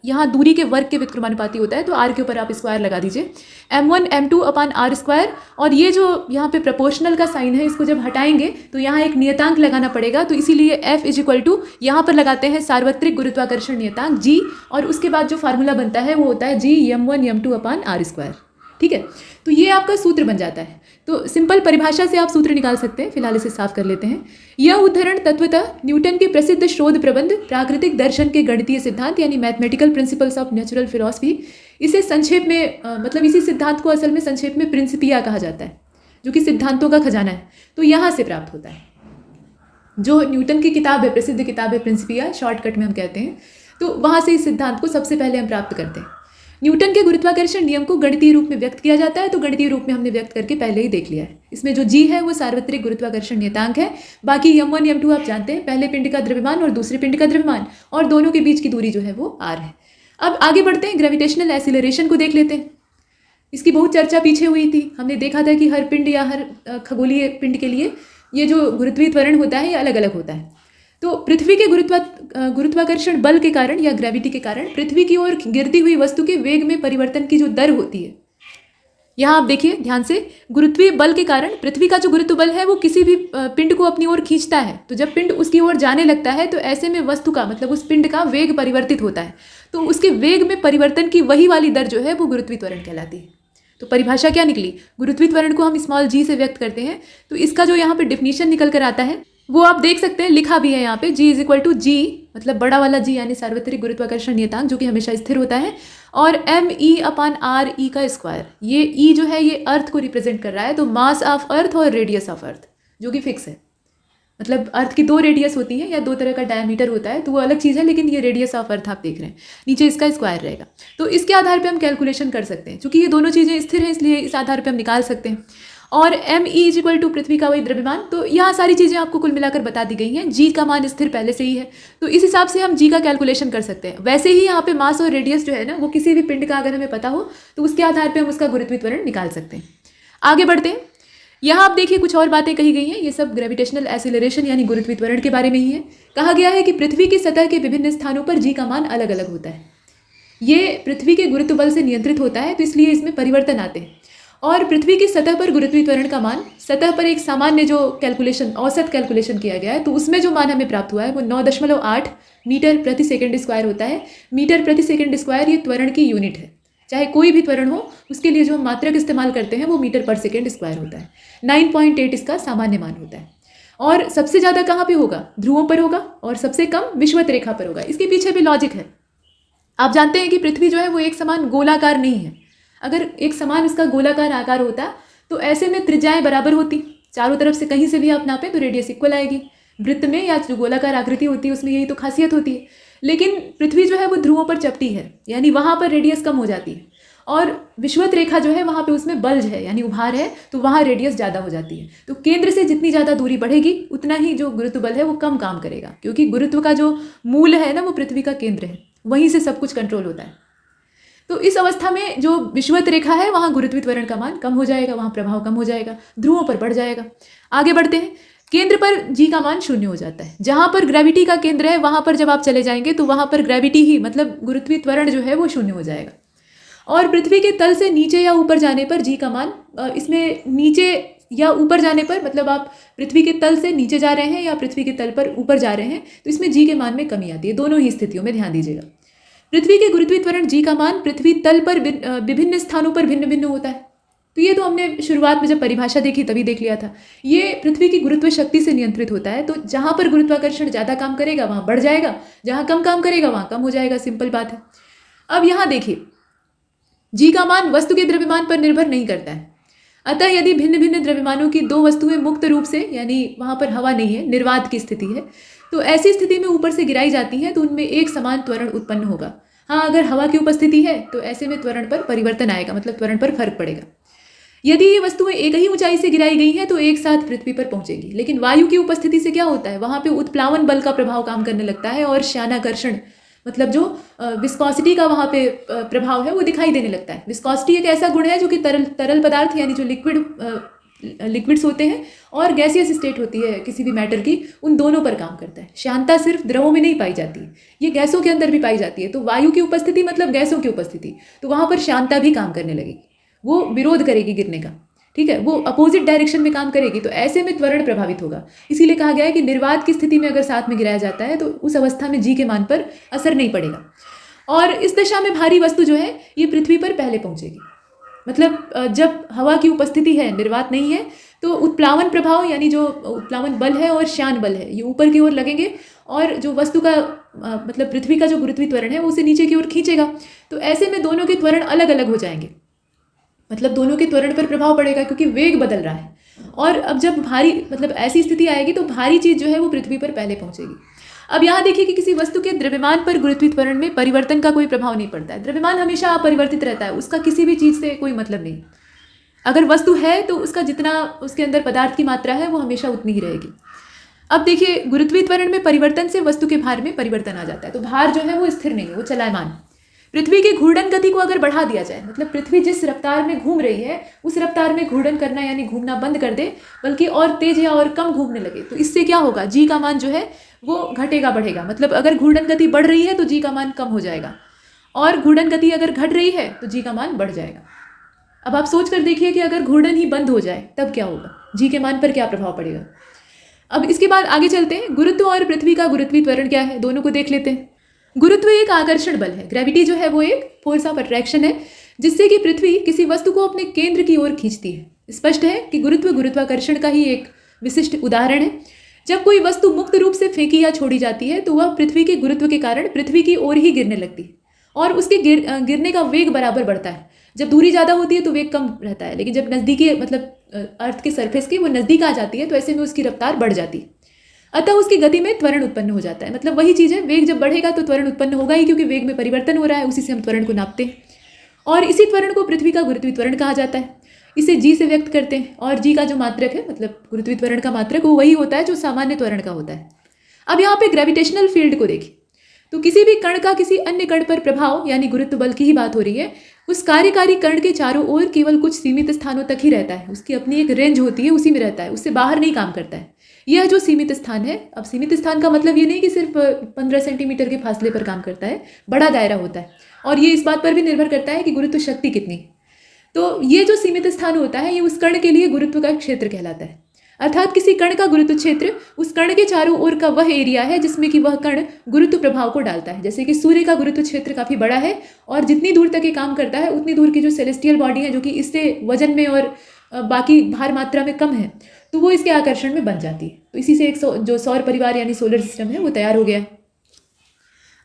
यहाँ दूरी के वर्ग के व्युत्क्रमानुपाती होता है, तो r के ऊपर आप स्क्वायर लगा दीजिए, m1 m2 अपान r स्क्वायर। और ये जो यहाँ पे प्रपोर्शनल का साइन है इसको जब हटाएंगे तो यहाँ एक नियतांक लगाना पड़ेगा, तो इसीलिए f इज इक्वल टू यहाँ पर लगाते हैं सार्वत्रिक गुरुत्वाकर्षण नियतांक g, और उसके बाद जो फार्मूला बनता है वो होता है g m1 m2 अपान r स्क्वायर। ठीक है, तो ये आपका सूत्र बन जाता है। तो सिंपल परिभाषा से आप सूत्र निकाल सकते हैं, फिलहाल इसे साफ कर लेते हैं। यह उद्धरण तत्वतः न्यूटन के प्रसिद्ध शोध प्रबंध प्राकृतिक दर्शन के गणितीय सिद्धांत यानी mathematical principles of natural philosophy, इसे संक्षेप में मतलब इसी सिद्धांत को असल में संक्षेप में प्रिंसिपिया कहा जाता है, जो कि सिद्धांतों का खजाना है, तो यहाँ से प्राप्त होता है। जो न्यूटन की किताब है, प्रसिद्ध किताब है प्रिंसिपिया, शॉर्टकट में हम कहते हैं, तो वहाँ से इस सिद्धांत को सबसे पहले हम प्राप्त करते हैं। न्यूटन के गुरुत्वाकर्षण नियम को गणितीय रूप में व्यक्त किया जाता है, तो गणितीय रूप में हमने व्यक्त करके पहले ही देख लिया है। इसमें जो g है वो सार्वत्रिक गुरुत्वाकर्षण नियतांक है, बाकी m1 m2 आप जानते हैं, पहले पिंड का द्रव्यमान और दूसरे पिंड का द्रव्यमान, और दोनों के बीच की दूरी जो है वो r है। अब आगे बढ़ते हैं, ग्रेविटेशनल एक्सीलरेशन को देख लेते हैं। इसकी बहुत चर्चा पीछे हुई थी, हमने देखा था कि हर पिंड या हर खगोलीय पिंड के लिए ये जो गुरुत्वीय त्वरण होता है ये अलग अलग होता है। तो पृथ्वी के गुरुत्वाकर्षण बल के कारण या ग्रेविटी के कारण पृथ्वी की ओर गिरती हुई वस्तु के वेग में परिवर्तन की जो दर होती है, यहाँ आप देखिए ध्यान से, गुरुत्वीय बल के कारण पृथ्वी का जो गुरुत्व बल है वो किसी भी पिंड को अपनी ओर खींचता है, तो जब पिंड उसकी ओर जाने लगता है तो ऐसे में वस्तु का मतलब उस पिंड का वेग परिवर्तित होता है, तो उसके वेग में परिवर्तन की वही वाली दर जो है वो गुरुत्वीय त्वरण कहलाती है। तो परिभाषा क्या निकली, गुरुत्वीय त्वरण को हम स्मॉल g से व्यक्त करते हैं, तो इसका जो यहाँ पे डिफिनीशन निकल कर आता है वो आप देख सकते हैं, लिखा भी है यहाँ पे, g is equal to g मतलब बड़ा वाला g यानी सार्वत्रिक गुरुत्वाकर्षण नियतांक जो कि हमेशा स्थिर होता है, और m e अपान r e का स्क्वायर। ये e जो है ये अर्थ को रिप्रेजेंट कर रहा है, तो मास ऑफ अर्थ और रेडियस ऑफ अर्थ जो कि फिक्स है, मतलब अर्थ की दो रेडियस होती है या दो तरह का डायमीटर होता है, तो वो अलग चीज़ है, लेकिन ये रेडियस ऑफ अर्थ आप देख रहे हैं, नीचे इसका स्क्वायर रहेगा। तो इसके आधार पे हम कैलकुलेशन कर सकते हैं, क्योंकि ये दोनों चीज़ें स्थिर हैं इसलिए इस आधार पे हम निकाल सकते हैं। और m e is equal to पृथ्वी का वही द्रव्यमान, तो यहाँ सारी चीज़ें आपको कुल मिलाकर बता दी गई हैं। g का मान स्थिर पहले से ही है, तो इस हिसाब से हम g का कैलकुलेशन कर सकते हैं। वैसे ही यहाँ पे मास और रेडियस जो है ना वो किसी भी पिंड का अगर हमें पता हो तो उसके आधार पर हम उसका गुरुत्वीय त्वरण निकाल सकते हैं। आगे बढ़ते हैं, यहाँ आप देखिए कुछ और बातें कही गई हैं, ये सब ग्रेविटेशनल एक्सीलरेशन यानी गुरुत्वीय त्वरण के बारे में ही है। कहा गया है कि पृथ्वी की सतह के विभिन्न स्थानों पर g का मान अलग अलग होता है, ये पृथ्वी के गुरुत्व बल से नियंत्रित होता है, तो इसलिए इसमें परिवर्तन आते हैं। और पृथ्वी की सतह पर गुरुत्वीय त्वरण का मान, सतह पर एक सामान्य जो कैलकुलेशन औसत कैलकुलेशन किया गया है, तो उसमें जो मान हमें प्राप्त हुआ है वो 9.8 मीटर प्रति सेकंड स्क्वायर होता है। मीटर प्रति सेकंड स्क्वायर ये त्वरण की यूनिट है, चाहे कोई भी त्वरण हो उसके लिए जो हम मात्रक इस्तेमाल करते हैं वो मीटर पर सेकंड स्क्वायर होता है। 9.8 इसका सामान्य मान होता है। और सबसे ज़्यादा कहाँ पे होगा, ध्रुवों पर होगा, और सबसे कम विषुवत रेखा पर होगा। इसके पीछे भी लॉजिक है, आप जानते हैं कि पृथ्वी जो है वो एक समान गोलाकार नहीं है। अगर एक समान इसका गोलाकार आकार होता तो ऐसे में त्रिज्याएं बराबर होती, चारों तरफ से कहीं से भी आप नापें तो रेडियस इक्वल आएगी। वृत्त में या जो गोलाकार आकृति होती है उसमें यही तो खासियत होती है, लेकिन पृथ्वी जो है वो ध्रुवों पर चपटी है, यानी वहाँ पर रेडियस कम हो जाती है। और विषुवत रेखा जो है वहाँ पे उसमें बल्ज है यानी उभार है, तो वहाँ रेडियस ज़्यादा हो जाती है। तो केंद्र से जितनी ज़्यादा दूरी बढ़ेगी उतना ही जो गुरुत्व बल है वो कम काम करेगा, क्योंकि गुरुत्व का जो मूल है ना वो पृथ्वी का केंद्र है, वहीं से सब कुछ कंट्रोल होता है। तो इस अवस्था में जो विषुवत रेखा है वहाँ गुरुत्वीय त्वरण का मान कम हो जाएगा, वहाँ प्रभाव कम हो जाएगा, ध्रुवों पर बढ़ जाएगा। आगे बढ़ते हैं, केंद्र पर जी का मान शून्य हो जाता है। जहाँ पर ग्रेविटी का केंद्र है वहाँ पर जब आप चले जाएंगे तो वहाँ पर ग्रेविटी ही मतलब गुरुत्वीय त्वरण जो है वो शून्य हो जाएगा। और पृथ्वी के तल से नीचे या ऊपर जाने पर जी का मान इसमें नीचे या ऊपर जाने पर मतलब आप पृथ्वी के तल से नीचे जा रहे हैं या पृथ्वी के तल पर ऊपर जा रहे हैं तो इसमें जी के मान में कमी आती है। दोनों ही स्थितियों में ध्यान दीजिएगा। पृथ्वी के गुरुत्वीय त्वरण जी का मान पृथ्वी तल पर विभिन्न स्थानों पर भिन्न भिन्न होता है। तो ये तो हमने शुरुआत में जब परिभाषा देखी तभी देख लिया था। ये पृथ्वी की गुरुत्व शक्ति से नियंत्रित होता है। तो जहाँ पर गुरुत्वाकर्षण ज़्यादा काम करेगा वहाँ बढ़ जाएगा, जहाँ कम काम करेगा वहाँ कम हो जाएगा, सिंपल बात है। अब यहाँ देखिए, जी का मान वस्तु के द्रव्यमान पर निर्भर नहीं करता है। अतः यदि भिन्न भिन्न द्रव्यमानों की दो वस्तुएं मुक्त रूप से यानी वहाँ पर हवा नहीं है, निर्वात की स्थिति है, तो ऐसी स्थिति में ऊपर से गिराई जाती हैं तो उनमें एक समान त्वरण उत्पन्न होगा। हाँ, अगर हवा की उपस्थिति है तो ऐसे में त्वरण पर परिवर्तन आएगा, मतलब त्वरण पर फर्क पड़ेगा। यदि ये वस्तुएं एक ही ऊंचाई से गिराई गई हैं तो एक साथ पृथ्वी पर पहुंचेगी। लेकिन वायु की उपस्थिति से क्या होता है, वहाँ पे उत्प्लावन बल का प्रभाव काम करने लगता है और श्यानाकर्षण मतलब जो विस्कोसिटी का वहाँ पे प्रभाव है वो दिखाई देने लगता है। विस्कोसिटी एक ऐसा गुण है जो कि तरल पदार्थ यानी जो लिक्विड्स होते हैं और गैसियस स्टेट होती है किसी भी मैटर की, उन दोनों पर काम करता है। श्यानता सिर्फ द्रवों में नहीं पाई जाती, ये गैसों के अंदर भी पाई जाती है। तो वायु की उपस्थिति मतलब गैसों की उपस्थिति, तो वहाँ पर श्यानता भी काम करने लगेगी, वो विरोध करेगी गिरने का, ठीक है, वो अपोजिट डायरेक्शन में काम करेगी। तो ऐसे में त्वरण प्रभावित होगा। इसीलिए कहा गया है कि निर्वात की स्थिति में अगर साथ में गिराया जाता है तो उस अवस्था में जी के मान पर असर नहीं पड़ेगा। और इस दशा में भारी वस्तु जो है ये पृथ्वी पर पहले पहुंचेगी। मतलब जब हवा की उपस्थिति है, निर्वात नहीं है, तो उत्प्लावन प्रभाव यानी जो उत्प्लावन बल है और श्यान बल है ये ऊपर की ओर लगेंगे और जो वस्तु का मतलब पृथ्वी का जो गुरुत्वीय त्वरण है वो उसे नीचे की ओर खींचेगा। तो ऐसे में दोनों के त्वरण अलग अलग हो जाएंगे, मतलब दोनों के त्वरण पर प्रभाव पड़ेगा क्योंकि वेग बदल रहा है। और अब जब भारी मतलब ऐसी स्थिति आएगी तो भारी चीज़ जो है वो पृथ्वी पर पहले पहुंचेगी। अब यहाँ देखिए कि किसी वस्तु के द्रव्यमान पर गुरुत्वीय त्वरण में परिवर्तन का कोई प्रभाव नहीं पड़ता है। द्रव्यमान हमेशा अपरिवर्तित रहता है, उसका किसी भी चीज़ से कोई मतलब नहीं। अगर वस्तु है तो उसका जितना उसके अंदर पदार्थ की मात्रा है वो हमेशा उतनी ही रहेगी। अब देखिए, गुरुत्वीय त्वरण में परिवर्तन से वस्तु के भार में परिवर्तन आ जाता है। तो भार जो है वो स्थिर नहीं है, वो चलायमान। पृथ्वी की घूर्णन गति को अगर बढ़ा दिया जाए, मतलब पृथ्वी जिस रफ्तार में घूम रही है उस रफ्तार में घूर्णन करना यानी घूमना बंद कर दे, बल्कि और तेज या और कम घूमने लगे, तो इससे क्या होगा, जी का मान जो है वो घटेगा बढ़ेगा। मतलब अगर घूर्णन गति बढ़ रही है तो जी का मान कम हो जाएगा, और घूर्णन गति अगर घट रही है तो जी का मान बढ़ जाएगा। अब आप सोच कर देखिए कि अगर घूर्णन ही बंद हो जाए तब क्या होगा, जी के मान पर क्या प्रभाव पड़ेगा। अब इसके बाद आगे चलते हैं, गुरुत्व और पृथ्वी का गुरुत्वीय त्वरण क्या है, दोनों को देख लेते हैं। गुरुत्व एक आकर्षण बल है, ग्रेविटी जो है वो एक फोर्स ऑफ अट्रैक्शन है जिससे कि पृथ्वी किसी वस्तु को अपने केंद्र की ओर खींचती है। स्पष्ट है कि गुरुत्व गुरुत्वाकर्षण का ही एक विशिष्ट उदाहरण है। जब कोई वस्तु मुक्त रूप से फेंकी या छोड़ी जाती है तो वह पृथ्वी के गुरुत्व के कारण पृथ्वी की ओर ही गिरने लगती है और उसके गिरने का वेग बराबर बढ़ता है। जब दूरी ज़्यादा होती है तो वेग कम रहता है, लेकिन जब नज़दीकी मतलब अर्थ के सरफेस की वो नज़दीक आ जाती है तो ऐसे में उसकी रफ्तार बढ़ जाती है, अतः उसकी गति में त्वरण उत्पन्न हो जाता है। मतलब वही चीज़ है, वेग जब बढ़ेगा तो त्वरण उत्पन्न होगा ही, क्योंकि वेग में परिवर्तन हो रहा है, उसी से हम त्वरण को नापते हैं। और इसी त्वरण को पृथ्वी का गुरुत्वीय त्वरण कहा जाता है। इसे जी से व्यक्त करते हैं, और जी का जो मात्रक है मतलब गुरुत्वीय त्वरण का मात्रक वो वही होता है जो सामान्य त्वरण का होता है। अब यहाँ पे ग्रेविटेशनल फील्ड को देखिए, तो किसी भी कण का किसी अन्य कण पर प्रभाव यानी गुरुत्व बल की ही बात हो रही है, उस कार्यकारी कण के चारों ओर केवल कुछ सीमित स्थानों तक ही रहता है। उसकी अपनी एक रेंज होती है, उसी में रहता है, उससे बाहर नहीं काम करता है। यह जो सीमित स्थान है, अब सीमित स्थान का मतलब ये नहीं कि सिर्फ 15 सेंटीमीटर के फासले पर काम करता है, बड़ा दायरा होता है, और ये इस बात पर भी निर्भर करता है कि गुरुत्व शक्ति कितनी। तो ये जो सीमित स्थान होता है ये उस कण के लिए गुरुत्व का क्षेत्र कहलाता है। अर्थात किसी कण का गुरुत्व क्षेत्र उस कण के चारों ओर का वह एरिया है जिसमें कि वह कण गुरुत्व प्रभाव को डालता है। जैसे कि सूर्य का गुरुत्व क्षेत्र काफ़ी बड़ा है और जितनी दूर तक ये काम करता है उतनी दूर की जो सेलेस्टियल बॉडी है जो कि इससे वजन में और बाकी भार मात्रा में कम है, तो वो इसके आकर्षण में बन जाती है। तो इसी से एक जो सौर परिवार यानी सोलर सिस्टम है वो तैयार हो गया है।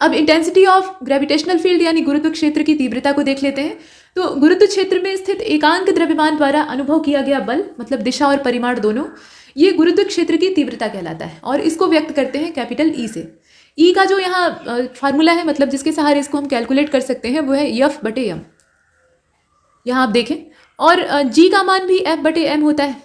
अब इंटेंसिटी ऑफ ग्रेविटेशनल फील्ड यानी गुरुत्व क्षेत्र की तीव्रता को देख लेते हैं। तो गुरुत्व क्षेत्र में स्थित एकांक द्रव्यमान द्वारा अनुभव किया गया बल, मतलब दिशा और परिमाण दोनों, ये गुरुत्व क्षेत्र की तीव्रता कहलाता है, और इसको व्यक्त करते हैं कैपिटल ई से। ई का जो यहाँ फार्मूला है, मतलब जिसके सहारे इसको हम कैलकुलेट कर सकते हैं, वो है F/m। यहाँ आप देखें। और जी का मान भी F बटे m होता है,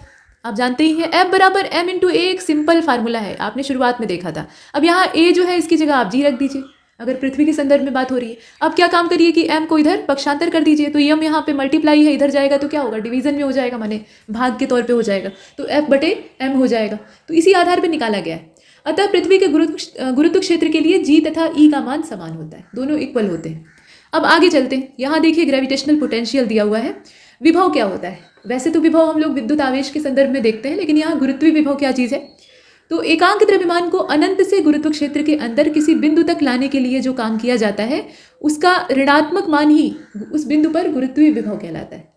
आप जानते ही हैं। F बराबर m इंटू ए एक सिंपल फार्मूला है, आपने शुरुआत में देखा था। अब यहाँ a जो है इसकी जगह आप g रख दीजिए, अगर पृथ्वी के संदर्भ में बात हो रही है। अब क्या काम करिए कि m को इधर पक्षांतर कर दीजिए, तो यम यहाँ पे मल्टीप्लाई है, इधर जाएगा तो क्या होगा, डिवीजन में हो जाएगा, माने भाग के तौर पे हो जाएगा, तो F बटे m हो जाएगा। तो इसी आधार पर निकाला गया है। अतः पृथ्वी के गुरुत्व क्षेत्र के लिए g तथा e का मान समान होता है, दोनों इक्वल होते हैं। अब आगे चलते हैं। यहाँ देखिए ग्रेविटेशनल पोटेंशियल दिया हुआ है। विभव क्या होता है? वैसे तो विभव हम लोग विद्युत आवेश के संदर्भ में देखते हैं, लेकिन यहाँ गुरुत्वीय विभव क्या चीज़ है? तो एकांक द्रव्यमान को अनंत से गुरुत्व क्षेत्र के अंदर किसी बिंदु तक लाने के लिए जो काम किया जाता है, उसका ऋणात्मक मान ही उस बिंदु पर गुरुत्वीय विभव कहलाता है।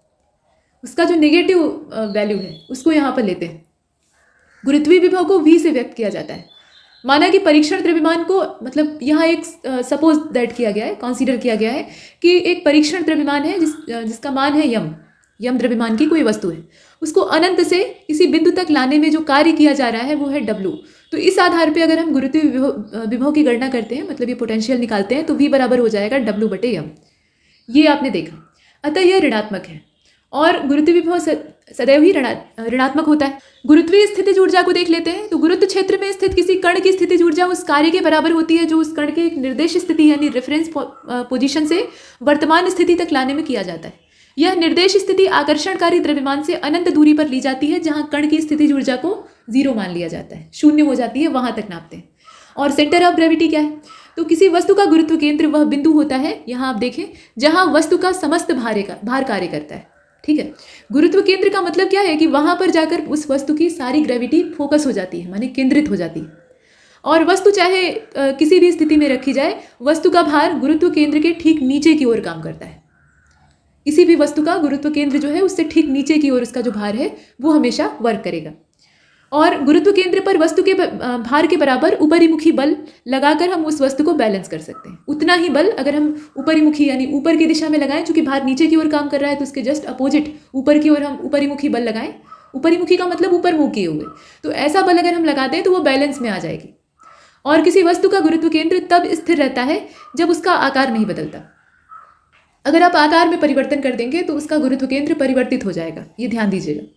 उसका जो नेगेटिव वैल्यू है उसको यहाँ पर लेते हैं। गुरुत्वीय विभव को v से व्यक्त किया जाता है। माना कि परीक्षण द्रव्यमान को, मतलब यहाँ एक सपोज दैट किया गया है, कंसीडर किया गया है कि एक परीक्षण द्रव्यमान है जिसका मान है यम द्रव्यमान की कोई वस्तु है, उसको अनंत से किसी बिंदु तक लाने में जो कार्य किया जा रहा है वो है W। तो इस आधार पे अगर हम गुरुत्वीय विभव की गणना करते हैं, मतलब ये पोटेंशियल निकालते हैं, तो V बराबर हो जाएगा W बटे यम। ये आपने देखा। अतः यह ऋणात्मक है और गुरुत्वीय विभव सदैव ही ऋणात्मक होता है। गुरुत्वीय स्थितिज ऊर्जा को देख लेते हैं। तो गुरुत्व क्षेत्र में स्थित किसी कण की स्थितिज ऊर्जा उस कार्य के बराबर होती है जो उस कण के एक निर्देश स्थिति यानी रेफरेंस पोजीशन से वर्तमान स्थिति तक लाने में किया जाता है। यह निर्देश स्थिति आकर्षणकारी द्रव्यमान से अनंत दूरी पर ली जाती है, जहां कण की स्थितिज ऊर्जा को 0 मान लिया जाता है, शून्य हो जाती है, वहां तक नापते हैं। और सेंटर ऑफ ग्रेविटी क्या है? तो किसी वस्तु का गुरुत्व केंद्र वह बिंदु होता है, यहाँ आप देखें, जहां वस्तु का समस्त भार कार्य करता है। ठीक है, गुरुत्व केंद्र का मतलब क्या है कि वहां पर जाकर उस वस्तु की सारी ग्रेविटी फोकस हो जाती है, माने केंद्रित हो जाती है। और वस्तु चाहे किसी भी स्थिति में रखी जाए, वस्तु का भार गुरुत्व केंद्र के ठीक नीचे की ओर काम करता है। किसी भी वस्तु का गुरुत्व केंद्र जो है उससे ठीक नीचे की ओर उसका जो भार है वो हमेशा वर्क करेगा। और गुरुत्व केंद्र पर वस्तु के भार के बराबर ऊपरीमुखी बल लगाकर हम उस वस्तु को बैलेंस कर सकते हैं। उतना ही बल अगर हम ऊपरीमुखी यानी ऊपर की दिशा में लगाएं, चूंकि भार नीचे की ओर काम कर रहा है तो उसके जस्ट अपोजिट ऊपर की ओर हम ऊपरीमुखी बल लगाएं। ऊपरीमुखी का मतलब ऊपर मुँह किए हुए, तो ऐसा बल अगर हम लगाते हैं तो वो बैलेंस में आ जाएगी। और किसी वस्तु का गुरुत्व केंद्र तब स्थिर रहता है जब उसका आकार नहीं बदलता। अगर आप आकार में परिवर्तन कर देंगे तो उसका गुरुत्व केंद्र परिवर्तित हो जाएगा, ये ध्यान दीजिएगा।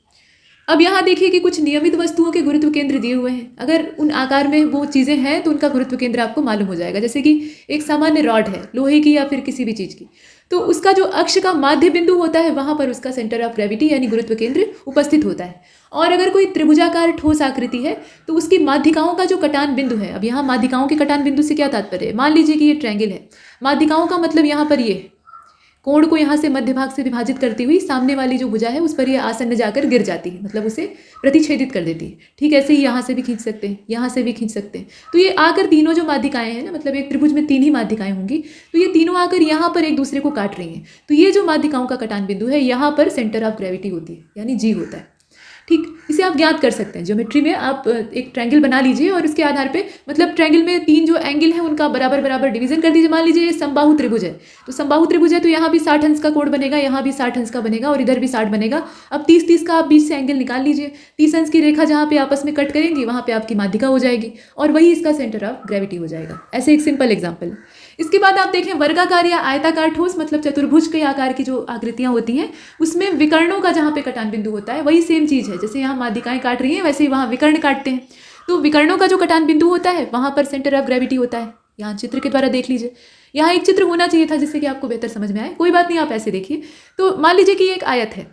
अब यहाँ देखिए कि कुछ नियमित वस्तुओं के गुरुत्व केंद्र दिए हुए हैं। अगर उन आकार में वो चीज़ें हैं तो उनका गुरुत्व केंद्र आपको मालूम हो जाएगा। जैसे कि एक सामान्य रॉड है, लोहे की या फिर किसी भी चीज़ की, तो उसका जो अक्ष का माध्य बिंदु होता है वहाँ पर उसका सेंटर ऑफ ग्रेविटी यानी गुरुत्व केंद्र उपस्थित होता है। और अगर कोई त्रिभुजाकार ठोस आकृति है तो उसकी माध्यिकाओं का जो कटान बिंदु है, अब यहाँ माध्यिकाओं के कटान बिंदु से क्या तात्पर्य है? मान लीजिए कि ये ट्रायंगल है, माध्यिकाओं का मतलब यहाँ पर ये है, कोण को यहाँ से मध्य भाग से विभाजित करती हुई सामने वाली जो भुजा है उस पर ये आसन्न जाकर गिर जाती है, मतलब उसे प्रतिच्छेदित कर देती है। ठीक ऐसे ही यहाँ से भी खींच सकते हैं, यहाँ से भी खींच सकते हैं। तो ये आकर तीनों जो माध्यिकाएं हैं ना, मतलब एक त्रिभुज में 3 ही माध्यिकाएं होंगी, तो ये तीनों आकर यहाँ पर एक दूसरे को काट रही हैं। तो ये जो माध्यिकाओं का कटान बिंदु है, यहाँ पर सेंटर ऑफ ग्रेविटी होती है, यानी जी होता है। ठीक, इसे आप ज्ञात कर सकते हैं। ज्योमेट्री में आप एक ट्रायंगल बना लीजिए और उसके आधार पे, मतलब ट्रायंगल में 3 जो एंगल है उनका बराबर बराबर डिवीजन कर दीजिए। मान लीजिए ये समबाहु त्रिभुज है, तो समबाहु त्रिभुज है तो यहाँ भी 60 अंश का कोण बनेगा, यहाँ भी 60 अंश का बनेगा और इधर भी 60 बनेगा। अब 30-30 का आप बीच से एंगल निकाल लीजिए। 30 अंश की रेखा जहाँ पे आपस में कट करेंगी वहाँ पे आपकी माध्यिका हो जाएगी और वही इसका सेंटर ऑफ ग्रेविटी हो जाएगा। ऐसे एक सिंपल एग्जाम्पल। इसके बाद आप देखें वर्गाकार या आयताकार ठोस, मतलब चतुर्भुज के आकार की जो आकृतियां होती हैं उसमें विकर्णों का जहाँ पे कटान बिंदु होता है वही सेम चीज़ है। जैसे यहाँ माध्यिकाएं काट रही हैं वैसे ही वहाँ विकर्ण काटते हैं। तो विकर्णों का जो कटान बिंदु होता है वहाँ पर सेंटर ऑफ ग्रेविटी होता है। यहाँ चित्र के द्वारा देख लीजिए। यहाँ एक चित्र होना चाहिए था जिससे कि आपको बेहतर समझ में आए, कोई बात नहीं, आप ऐसे देखिए। तो मान लीजिए कि एक आयत है,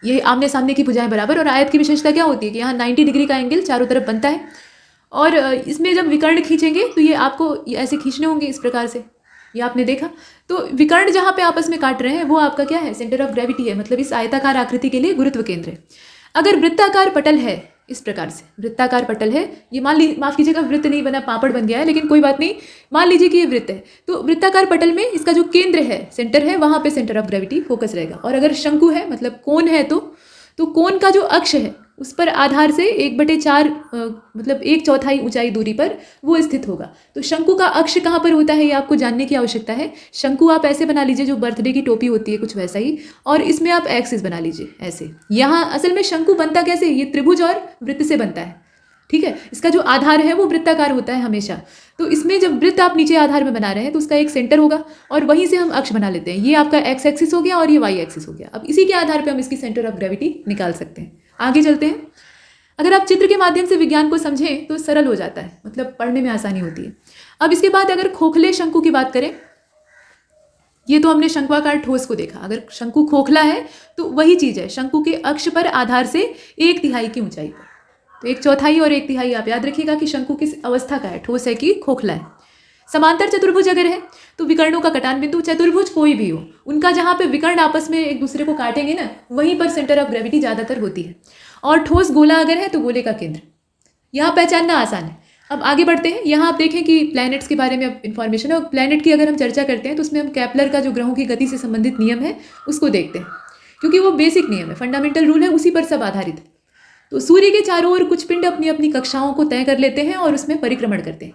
ये आमने सामने की भुजाएं बराबर, और आयत की विशेषता क्या होती है कि यहाँ 90 डिग्री का एंगल चारों तरफ बनता है और इसमें जब विकर्ण खींचेंगे तो ये आपको ऐसे खींचने होंगे इस प्रकार से, ये आपने देखा। तो विकर्ण जहाँ पे आपस में काट रहे हैं वो आपका क्या है? सेंटर ऑफ ग्रेविटी है, मतलब इस आयताकार आकृति के लिए गुरुत्व केंद्र है। अगर वृत्ताकार पटल है, इस प्रकार से वृत्ताकार पटल है, ये माफ़ कीजिएगा वृत्त नहीं बना, पापड़ बन गया है, लेकिन कोई बात नहीं, मान लीजिए कि ये वृत्त है। तो वृत्ताकार पटल में इसका जो केंद्र है, सेंटर है, वहाँ पे सेंटर ऑफ ग्रेविटी फोकस रहेगा। और अगर शंकु है, मतलब कोण है, तो कोण का जो अक्ष है उस पर आधार से 1/4 मतलब 1/4 ऊंचाई दूरी पर वो स्थित होगा। तो शंकु का अक्ष कहाँ पर होता है ये आपको जानने की आवश्यकता है। शंकु आप ऐसे बना लीजिए, जो बर्थडे की टोपी होती है कुछ वैसा ही, और इसमें आप एक्सिस बना लीजिए ऐसे। यहाँ असल में शंकु बनता कैसे? ये त्रिभुज और वृत्त से बनता है। ठीक है। इसका जो आधार है वो वृत्ताकार होता है हमेशा। तो इसमें जब वृत्त आप नीचे आधार में बना रहे हैं तो उसका एक सेंटर होगा और वहीं से हम अक्ष बना लेते हैं। ये आपका एक्स एक्सिस हो गया और ये वाई एक्सिस हो गया। अब इसी के आधार पर हम इसकी सेंटर ऑफ ग्रेविटी निकाल सकते हैं। आगे चलते हैं। अगर आप चित्र के माध्यम से विज्ञान को समझें तो सरल हो जाता है, मतलब पढ़ने में आसानी होती है। अब इसके बाद अगर खोखले शंकु की बात करें, ये तो हमने शंक्वाकार ठोस को देखा। अगर शंकु खोखला है तो वही चीज़ है, शंकु के अक्ष पर आधार से 1/3 की ऊंचाई पर। तो 1/4 और 1/3 आप याद रखिएगा कि शंकु किस अवस्था का है, ठोस है कि खोखला है। समांतर चतुर्भुज अगर है तो विकर्णों का कटान बिंदु, चतुर्भुज कोई भी हो, उनका जहाँ पे विकर्ण आपस में एक दूसरे को काटेंगे ना, वहीं पर सेंटर ऑफ ग्रेविटी ज़्यादातर होती है। और ठोस गोला अगर है तो गोले का केंद्र, यहाँ पहचानना आसान है। अब आगे बढ़ते हैं। यहाँ आप देखें कि प्लैनेट्स के बारे में अब इन्फॉर्मेशन है। और प्लैनेट की अगर हम चर्चा करते हैं तो उसमें हम केपलर का जो ग्रहों की गति से संबंधित नियम है उसको देखते हैं, क्योंकि वो बेसिक नियम है, फंडामेंटल रूल है, उसी पर सब आधारित है। तो सूर्य के चारों ओर कुछ पिंड अपनी अपनी कक्षाओं को तय कर लेते हैं और उसमें परिक्रमण करते हैं।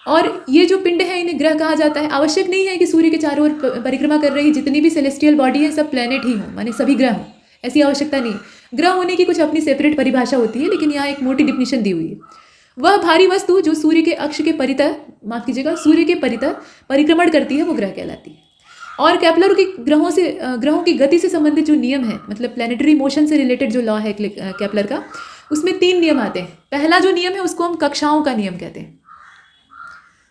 और ये जो पिंड है इन्हें ग्रह कहा जाता है। आवश्यक नहीं है कि सूर्य के चारों ओर परिक्रमा कर रही जितनी भी सेलेस्टियल बॉडी है सब प्लैनेट ही हों, माने सभी ग्रह हों, ऐसी आवश्यकता नहीं। ग्रह होने की कुछ अपनी सेपरेट परिभाषा होती है, लेकिन यहाँ एक मोटी डिफिनीशन दी हुई है। वह भारी वस्तु जो सूर्य के अक्ष के परितः, माफ कीजिएगा, सूर्य के परितः परिक्रमण करती है वो ग्रह कहलाती है। और केपलर के ग्रहों की गति से संबंधित जो नियम है, मतलब प्लैनेटरी मोशन से रिलेटेड जो लॉ है केपलर का, उसमें 3 नियम आते हैं। पहला जो नियम है उसको हम कक्षाओं का नियम कहते हैं।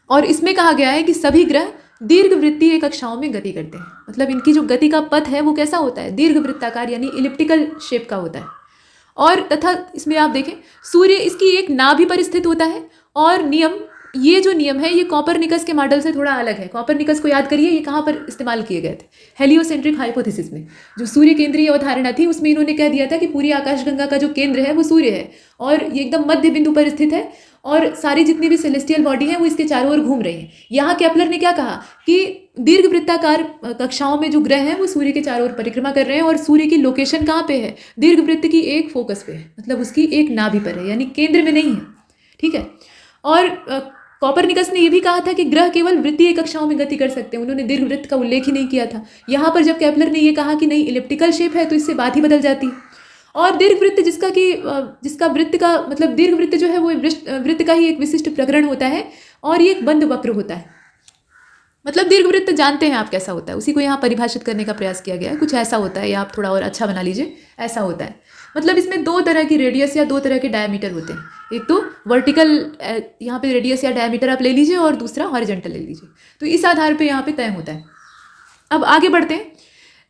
और इसमें कहा गया है कि सभी ग्रह दीर्घवृत्तीय कक्षाओं में गति करते हैं। मतलब इनकी जो गति का पथ है वो कैसा होता है, दीर्घवृत्ताकार यानी इलिप्टिकल शेप का होता है। और तथा इसमें आप देखें सूर्य इसकी एक नाभि पर स्थित होता है। और ये जो नियम है ये कॉपरनिकस के मॉडल से थोड़ा अलग है। कॉपरनिकस को याद करिए, ये कहाँ पर इस्तेमाल किए गए थे, हेलियोसेंट्रिक हाइपोथेसिस में। जो सूर्य केंद्रीय अवधारणा थी उसमें इन्होंने कह दिया था कि पूरी आकाशगंगा का जो केंद्र है वो सूर्य है और ये एकदम मध्य बिंदु पर स्थित है और सारी जितनी भी सेलेस्टियल बॉडी है वो इसके चारों ओर घूम रही है। यहाँ केपलर ने क्या कहा कि दीर्घवृत्ताकार कक्षाओं में जो ग्रह हैं वो सूर्य के चारों ओर परिक्रमा कर रहे हैं और सूर्य की लोकेशन कहाँ पे है, दीर्घवृत्त की एक फोकस पे है, मतलब उसकी एक नाभि पर है, यानी केंद्र में नहीं है। ठीक है। और कॉपरनिकस ने यह भी कहा था कि ग्रह केवल वृत्तीय कक्षाओं में गति कर सकते हैं, उन्होंने दीर्घवृत्त का उल्लेख ही नहीं किया था। यहाँ पर जब केपलर ने यह कहा कि नहीं इलिप्टिकल शेप है तो इससे बात ही बदल जाती है। और दीर्घवृत्त जिसका वृत्त का मतलब दीर्घवृत्त जो है वो वृत्त का ही एक विशिष्ट प्रकरण होता है और ये एक बंद वक्र होता है। मतलब दीर्घवृत्त जानते हैं आप कैसा होता है, उसी को यहाँ परिभाषित करने का प्रयास किया गया है। कुछ ऐसा होता है, या आप थोड़ा और अच्छा बना लीजिए, ऐसा होता है। मतलब इसमें 2 तरह की रेडियस या 2 तरह के डायमीटर होते हैं। एक तो वर्टिकल, यहाँ पे रेडियस या डायमीटर आप ले लीजिए और दूसरा हॉरिजॉन्टल ले लीजिए। तो इस आधार पे यहाँ पे तय होता है। अब आगे बढ़ते हैं,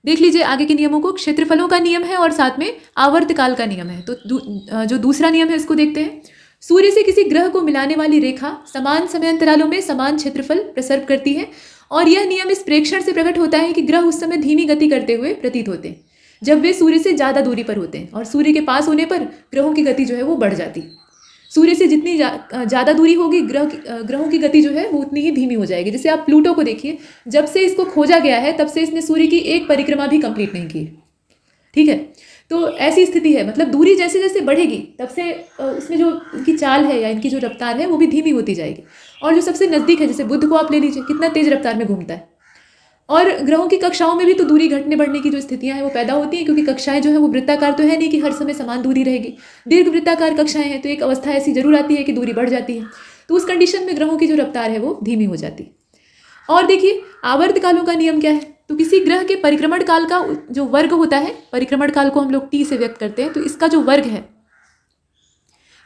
देख लीजिए आगे के नियमों को। क्षेत्रफलों का नियम है और साथ में आवर्तकाल का नियम है। तो जो दूसरा नियम है इसको देखते हैं। सूर्य से किसी ग्रह को मिलाने वाली रेखा समान समय अंतरालों में समान क्षेत्रफल प्रसर्व करती है और यह नियम इस प्रेक्षण से प्रकट होता है कि ग्रह उस समय धीमी गति करते हुए प्रतीत होते हैं जब वे सूर्य से ज़्यादा दूरी पर होते हैं, और सूर्य के पास होने पर ग्रहों की गति जो है वो बढ़ जाती है। सूर्य से जितनी ज़्यादा दूरी होगी ग्रहों की गति जो है वो उतनी ही धीमी हो जाएगी। जैसे आप प्लूटो को देखिए, जब से इसको खोजा गया है तब से इसने सूर्य की एक परिक्रमा भी कंप्लीट नहीं की। ठीक है, तो ऐसी स्थिति है। मतलब दूरी जैसे जैसे बढ़ेगी तब से उसमें जो इनकी चाल है या इनकी जो रफ्तार है वो भी धीमी होती जाएगी। और जो सबसे नज़दीक है, जैसे बुध को आप ले लीजिए, कितना तेज़ रफ्तार में घूमता है। और ग्रहों की कक्षाओं में भी तो दूरी घटने बढ़ने की जो स्थितियां हैं वो पैदा होती हैं, क्योंकि कक्षाएं जो है वो वृत्ताकार तो है नहीं कि हर समय समान दूरी रहेगी। दीर्घ वृत्ताकार कक्षाएं हैं तो एक अवस्था ऐसी जरूर आती है कि दूरी बढ़ जाती है। तो उस कंडीशन में ग्रहों की जो रफ्तार है वो धीमी हो जाती है। और देखिए आवर्त कालों का नियम क्या है। तो किसी ग्रह के परिक्रमण काल का जो वर्ग होता है, परिक्रमण काल को हम लोग T से व्यक्त करते हैं, तो इसका जो वर्ग है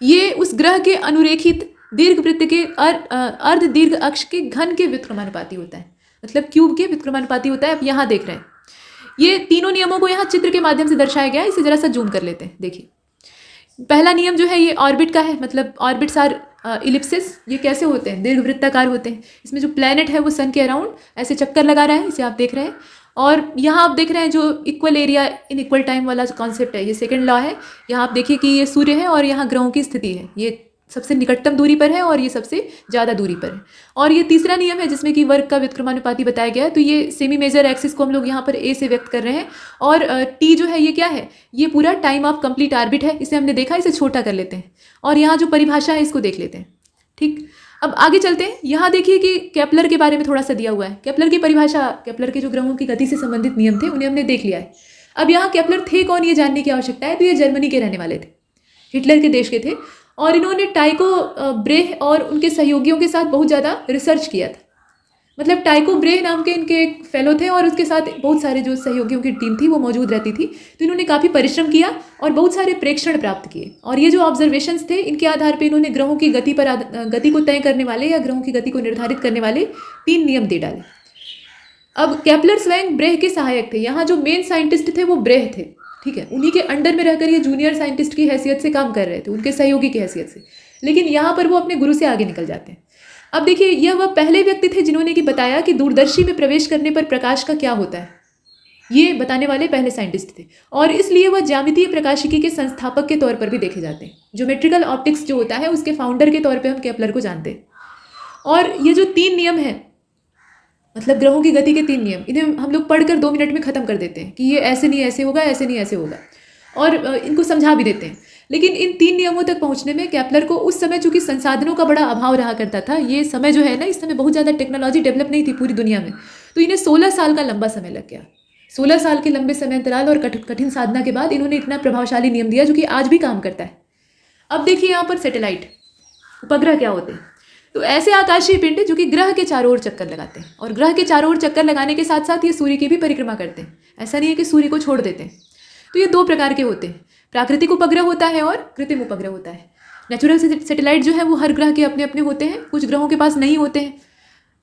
ये उस ग्रह के अनुरेखित दीर्घ वृत्त के अर्ध दीर्घ अक्ष के घन के व्युत्क्रमानुपाती होता है, मतलब क्यूब के व्युत्क्रमानुपाती होता है। आप यहाँ देख रहे हैं ये तीनों नियमों को यहाँ चित्र के माध्यम से दर्शाया गया है। इसे जरा सा जूम कर लेते हैं। देखिए पहला नियम जो है ये ऑर्बिट का है, मतलब ऑर्बिट्स आर इलिप्सिस। ये कैसे होते हैं? दीर्घवृत्ताकार होते हैं। इसमें जो प्लैनेट है वो सन के अराउंड ऐसे चक्कर लगा रहा है, इसे आप देख रहे हैं। और यहाँ आप देख रहे हैं जो equal area in equal time वाला जो कॉन्सेप्ट है, ये सेकंड लॉ है। यहाँ आप देखिए कि ये सूर्य है और यहाँ ग्रहों की स्थिति है, ये सबसे निकटतम दूरी पर है और ये सबसे ज़्यादा दूरी पर है। और ये तीसरा नियम है जिसमें कि वर्ग का व्युत्क्रमानुपाती बताया गया है। तो ये सेमी मेजर एक्सिस को हम लोग यहाँ पर ए से व्यक्त कर रहे हैं। और टी जो है ये क्या है? ये पूरा टाइम ऑफ कंप्लीट ऑर्बिट है। इसे हमने देखा, इसे छोटा कर लेते हैं और यहाँ जो परिभाषा है इसको देख लेते हैं। ठीक, अब आगे चलते हैं। यहाँ देखिए कि केपलर के बारे में थोड़ा सा दिया हुआ है। केपलर की परिभाषा, केपलर के जो ग्रहों की गति से संबंधित नियम थे उन्हें हमने देख लिया है। अब यहाँ केपलर थे कौन, ये जानने की आवश्यकता है। तो ये जर्मनी के रहने वाले थे, हिटलर के देश के थे। और इन्होंने टाइको ब्रेह और उनके सहयोगियों के साथ बहुत ज़्यादा रिसर्च किया था। मतलब टाइको ब्रेह नाम के इनके एक फेलो थे और उसके साथ बहुत सारे जो सहयोगियों की टीम थी वो मौजूद रहती थी। तो इन्होंने काफ़ी परिश्रम किया और बहुत सारे प्रेक्षण प्राप्त किए, और ये जो ऑब्जर्वेशंस थे इनके आधार पर इन्होंने ग्रहों की गति को तय करने वाले या ग्रहों की गति को निर्धारित करने वाले 3 नियम दे डाले। अब केपलर स्वयं ब्रेह के सहायक थे। यहाँ जो मेन साइंटिस्ट थे वो ब्रेह थे, ठीक है। उन्हीं के अंडर में रहकर ये जूनियर साइंटिस्ट की हैसियत से काम कर रहे थे, उनके सहयोगी की हैसियत से, लेकिन यहाँ पर वो अपने गुरु से आगे निकल जाते हैं। अब देखिए, यह वह पहले व्यक्ति थे जिन्होंने कि बताया कि दूरदर्शी में प्रवेश करने पर प्रकाश का क्या होता है। ये बताने वाले पहले साइंटिस्ट थे, और इसलिए वह ज्यामितीय प्रकाशिकी के संस्थापक के तौर पर भी देखे जाते हैं। ज्योमेट्रिकल ऑप्टिक्स जो होता है उसके फाउंडर के तौर पर हम केपलर को जानते हैं। और ये जो 3 नियम हैं, मतलब ग्रहों की गति के 3 नियम, इन्हें हम लोग पढ़कर 2 मिनट में ख़त्म कर देते हैं कि ये ऐसे नहीं ऐसे होगा, ऐसे नहीं ऐसे होगा, और इनको समझा भी देते हैं। लेकिन इन 3 नियमों तक पहुंचने में केपलर को उस समय चूंकि संसाधनों का बड़ा अभाव रहा करता था, ये समय जो है ना, इस समय बहुत ज़्यादा टेक्नोलॉजी डेवलप नहीं थी पूरी दुनिया में, तो इन्हें 16 साल का लंबा समय लग गया। 16 साल के लंबे समय अंतराल और कठिन साधना के बाद इन्होंने इतना प्रभावशाली नियम दिया जो कि आज भी काम करता है। अब देखिए यहाँ पर सैटेलाइट, उपग्रह क्या होते हैं। तो ऐसे आकाशीय पिंड जो कि ग्रह के चारों ओर चक्कर लगाते हैं, और ग्रह के चारों ओर चक्कर लगाने के साथ साथ ये सूर्य की भी परिक्रमा करते हैं। ऐसा नहीं है कि सूर्य को छोड़ देते हैं। तो ये 2 प्रकार के होते हैं, प्राकृतिक उपग्रह होता है और कृत्रिम उपग्रह होता है। नेचुरल सैटेलाइट जो है वो हर ग्रह के अपने अपने होते हैं, कुछ ग्रहों के पास नहीं होते हैं।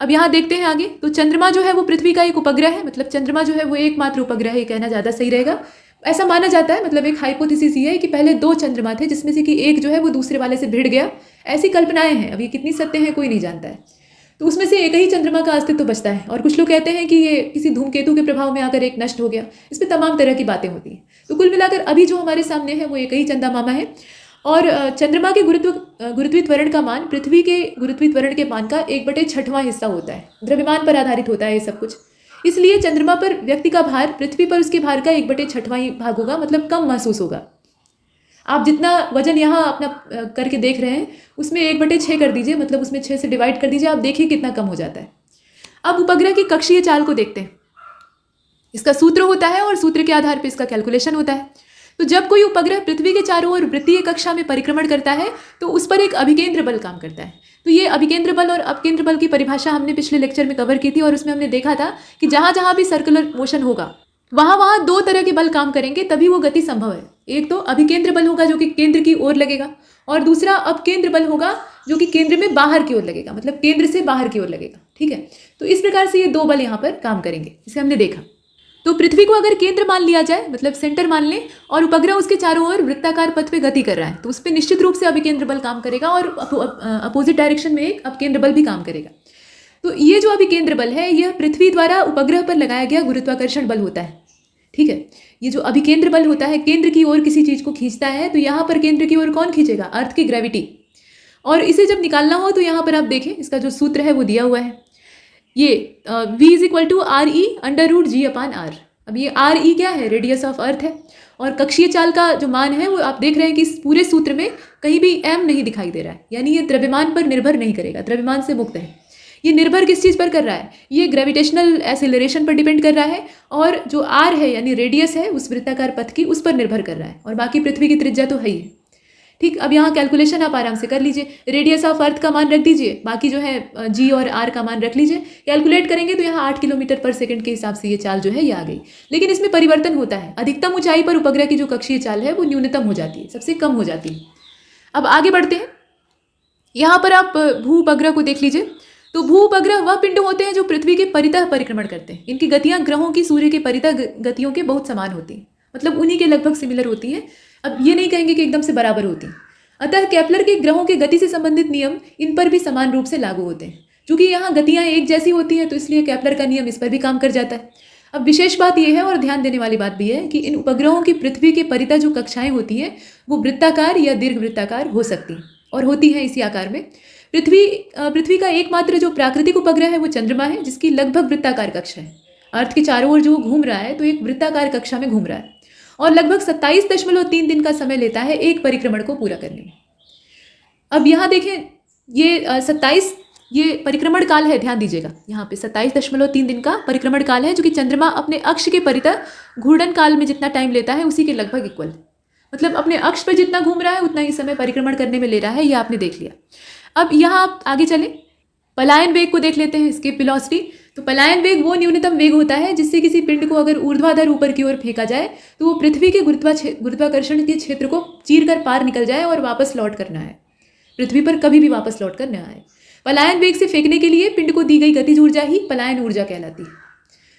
अब यहाँ देखते हैं आगे, तो चंद्रमा जो है वो पृथ्वी का एक उपग्रह है, मतलब चंद्रमा जो है वो एकमात्र उपग्रह है, कहना ज़्यादा सही रहेगा। ऐसा माना जाता है, मतलब एक हाइपोथेसिस ये है कि पहले 2 चंद्रमा थे जिसमें से कि एक जो है वो दूसरे वाले से भिड़ गया। ऐसी कल्पनाएं हैं, अब ये कितनी सत्य हैं कोई नहीं जानता है। तो उसमें से एक ही चंद्रमा का अस्तित्व बचता है, और कुछ लोग कहते हैं कि ये किसी धूमकेतु के प्रभाव में आकर एक नष्ट हो गया। इसमें तमाम तरह की बातें होती हैं। तो कुल मिलाकर अभी जो हमारे सामने है वो एक ही चंदा मामा है, और चंद्रमा के गुरुत्वीय त्वरण का मान पृथ्वी के गुरुत्वीय त्वरण के मान का 1/6वां हिस्सा होता है। द्रव्यमान पर आधारित होता है ये सब कुछ। इसलिए चंद्रमा पर व्यक्ति का भार पृथ्वी पर उसके भार का 1/6वां ही भाग होगा, मतलब कम महसूस होगा। आप जितना वजन यहाँ अपना करके देख रहे हैं उसमें 1/6 कर दीजिए, मतलब उसमें 6 से डिवाइड कर दीजिए, आप देखिए कितना कम हो जाता है। अब उपग्रह की कक्षीय चाल को देखते हैं। इसका सूत्र होता है और सूत्र के आधार पर इसका कैलकुलेशन होता है। तो जब कोई उपग्रह पृथ्वी के चारों ओर वृत्तीय कक्षा में परिक्रमण करता है तो उस पर एक अभिकेंद्र बल काम करता है। तो ये अभिकेंद्र बल और अपकेंद्र बल की परिभाषा हमने पिछले लेक्चर में कवर की थी, और उसमें हमने देखा था कि जहाँ जहाँ भी सर्कुलर मोशन होगा वहाँ 2 तरह के बल काम करेंगे, तभी वो गति संभव है। एक तो अभिकेंद्र बल होगा जो कि केंद्र की ओर लगेगा, और दूसरा अपकेंद्र बल होगा जो कि केंद्र में बाहर की ओर लगेगा, मतलब केंद्र से बाहर की ओर लगेगा। ठीक है, तो इस प्रकार से ये 2 बल यहाँ पर काम करेंगे, इसे हमने देखा। तो पृथ्वी को अगर केंद्र मान लिया जाए, मतलब सेंटर मान लें, और उपग्रह उसके चारों ओर वृत्ताकार पथ पे गति कर रहा है, तो उस पर निश्चित रूप से अभिकेंद्र बल काम करेगा, और अपोजिट डायरेक्शन में एक अपकेंद्र बल भी काम करेगा। तो ये जो अभिकेंद्र बल है यह पृथ्वी द्वारा उपग्रह पर लगाया गया गुरुत्वाकर्षण बल होता है। ठीक है, ये जो अभिकेंद्र बल होता है केंद्र की ओर किसी चीज को खींचता है, तो यहाँ पर केंद्र की ओर कौन खींचेगा? अर्थ की ग्रेविटी। और इसे जब निकालना हो तो यहाँ पर आप देखें, इसका जो सूत्र है वो दिया हुआ है, ये V = RE√G/R। अब ये RE क्या है? रेडियस ऑफ अर्थ है, और कक्षीय चाल का जो मान है वो आप देख रहे हैं कि इस पूरे सूत्र में कहीं भी m नहीं दिखाई दे रहा है, यानी ये द्रव्यमान पर निर्भर नहीं करेगा, द्रव्यमान से मुक्त है। ये निर्भर किस चीज़ पर कर रहा है? ये ग्रेविटेशनल एक्सेलरेशन पर डिपेंड कर रहा है, और जो r है यानी रेडियस है उस वृत्ताकार पथ की, उस पर निर्भर कर रहा है, और बाकी पृथ्वी की त्रिज्या तो है ही। ठीक, अब यहाँ कैलकुलेशन आप आराम से कर लीजिए। रेडियस ऑफ अर्थ का मान रख दीजिए, बाकी जो है जी और आर का मान रख लीजिए। कैलकुलेट करेंगे तो यहाँ 8 किलोमीटर पर सेकंड के हिसाब से ये चाल जो है ये आ गई। लेकिन इसमें परिवर्तन होता है, अधिकतम ऊंचाई पर उपग्रह की जो कक्षीय चाल है वो न्यूनतम हो जाती है, सबसे कम हो जाती है। अब आगे बढ़ते हैं, यहाँ पर आप भू उपग्रह को देख लीजिए। तो भू उपग्रह वह पिंड होते हैं जो पृथ्वी के परितः परिक्रमण करते हैं। इनकी गतियाँ ग्रहों की सूर्य के परितः गतियों के बहुत समान होती हैं, मतलब उन्हीं के लगभग सिमिलर होती हैं। अब ये नहीं कहेंगे कि एकदम से बराबर होती हैं। अतः केपलर के ग्रहों के गति से संबंधित नियम इन पर भी समान रूप से लागू होते हैं। क्योंकि यहाँ गतियाँ एक जैसी होती हैं तो इसलिए केपलर का नियम इस पर भी काम कर जाता है। अब विशेष बात यह है, और ध्यान देने वाली बात भी है, कि इन उपग्रहों की पृथ्वी के परितः जो कक्षाएं होती हैं वो वृत्ताकार या दीर्घ वृत्ताकार हो सकती हैं, और होती हैं इसी आकार में। पृथ्वी का एकमात्र जो प्राकृतिक उपग्रह है वो चंद्रमा है, जिसकी लगभग वृत्ताकार कक्षा है। अर्थ के चारों ओर जो घूम रहा है तो एक वृत्ताकार कक्षा में घूम रहा है, और लगभग 27.3 दिन का समय लेता है एक परिक्रमण को पूरा करने में। अब यहाँ देखें, ये 27 ये परिक्रमण काल है, ध्यान दीजिएगा, यहाँ पे 27.3 दिन का परिक्रमण काल है, जो कि चंद्रमा अपने अक्ष के परितः घूर्णन काल में जितना टाइम लेता है उसी के लगभग इक्वल। मतलब अपने अक्ष पर जितना घूम रहा है उतना ही समय परिक्रमण करने में ले रहा है, ये आपने देख लिया। अब यहाँ आप आगे चलें, पलायन वेग को देख लेते हैं, स्केप वेलोसिटी। तो पलायन वेग वो न्यूनतम वेग होता है जिससे किसी पिंड को अगर ऊर्ध्वाधर ऊपर की ओर फेंका जाए तो वो पृथ्वी के गुरुत्वाकर्षण के क्षेत्र को चीर कर पार निकल जाए और वापस लौट कर न आए, पृथ्वी पर कभी भी वापस लौट कर न आए। पलायन वेग से फेंकने के लिए पिंड को दी गई गतिज ऊर्जा ही पलायन ऊर्जा कहलाती है।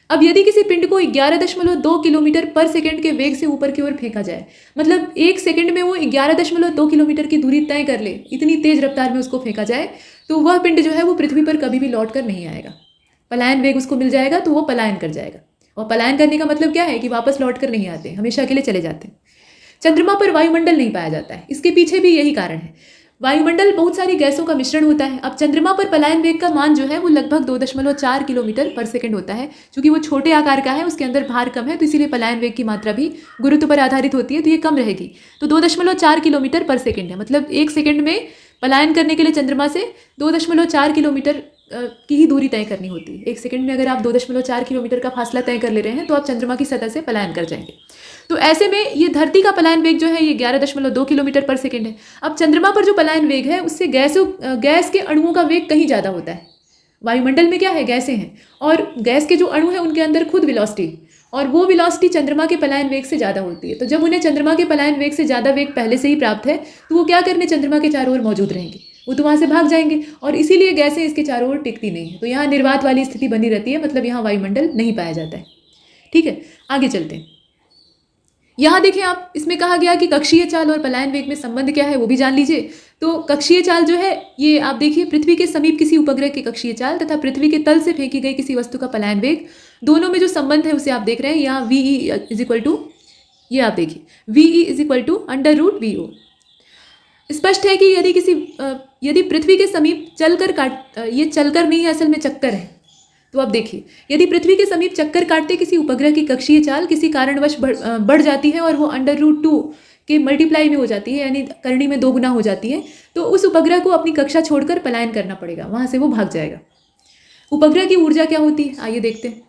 अब यदि किसी पिंड को 11.2 किलोमीटर पर सेकंड के वेग से ऊपर की ओर फेंका जाए, मतलब 1 सेकंड में वो 11.2 किलोमीटर की दूरी तय कर ले, इतनी तेज रफ्तार में उसको फेंका जाए, तो वह पिंड जो है वो पृथ्वी पर कभी भी लौट कर नहीं आएगा। पलायन वेग उसको मिल जाएगा तो वो पलायन कर जाएगा। और पलायन करने का मतलब क्या है कि वापस लौट कर नहीं आते, हमेशा के लिए चले जाते हैं। चंद्रमा पर वायुमंडल नहीं पाया जाता है, इसके पीछे भी यही कारण है। वायुमंडल बहुत सारी गैसों का मिश्रण होता है। अब चंद्रमा पर पलायन वेग का मान जो है वो लगभग 2.4 किलोमीटर पर सेकंड होता है। चूंकि वो छोटे आकार का है, उसके अंदर भार कम है, तो इसीलिए पलायन वेग की मात्रा भी गुरुत्व पर आधारित होती है, तो ये कम रहेगी। तो 2.4 किलोमीटर पर सेकंड है, मतलब 1 सेकंड में पलायन करने के लिए चंद्रमा से 2.4 किलोमीटर की ही दूरी तय करनी होती है। 1 सेकंड में अगर आप 2.4 किलोमीटर का फासला तय कर ले रहे हैं तो आप चंद्रमा की सतह से पलायन कर जाएंगे। तो ऐसे में ये धरती का पलायन वेग जो है ये 11.2 किलोमीटर पर सेकंड है। अब चंद्रमा पर जो पलायन वेग है उससे गैस के अणुओं का वेग कहीं ज़्यादा होता है। वायुमंडल में क्या है, गैसें हैं, और गैस के जो अणु हैं उनके अंदर खुद वेलोसिटी, और वो वेलोसिटी चंद्रमा के पलायन वेग से ज़्यादा होती है। तो जब उन्हें चंद्रमा के पलायन वेग से ज़्यादा वेग पहले से ही प्राप्त है तो वो क्या करने चंद्रमा के चारों ओर मौजूद रहेंगे, वो तो वहाँ से भाग जाएंगे, और इसीलिए गैसें इसके चारों ओर टिकती नहीं है। तो यहाँ निर्वात वाली स्थिति बनी रहती है, मतलब यहाँ वायुमंडल नहीं पाया जाता है। ठीक है, आगे चलते हैं। यहाँ देखें आप, इसमें कहा गया कि कक्षीय चाल और पलायन वेग में संबंध क्या है वो भी जान लीजिए। तो कक्षीय चाल जो है ये आप देखिए, पृथ्वी के समीप किसी उपग्रह की कक्षीय चाल तथा पृथ्वी के तल से फेंकी गई किसी वस्तु का पलायन वेग, दोनों में जो संबंध है उसे आप देख रहे हैं। यहाँ VE इज इक्वल टू, ये आप देखिए VE is equal to √VO। स्पष्ट है कि यदि पृथ्वी के समीप ये चलकर नहीं है, असल में चक्कर है। तो अब देखिए, यदि पृथ्वी के समीप चक्कर काटते किसी उपग्रह की कक्षीय चाल किसी कारणवश बढ़ जाती है और वो √2 के मल्टीप्लाई में हो जाती है, यानी करनी में 2 गुना हो जाती है, तो उस उपग्रह को अपनी कक्षा छोड़कर पलायन करना पड़ेगा, वहाँ से वो भाग जाएगा। उपग्रह की ऊर्जा क्या होती है, आइए देखते हैं।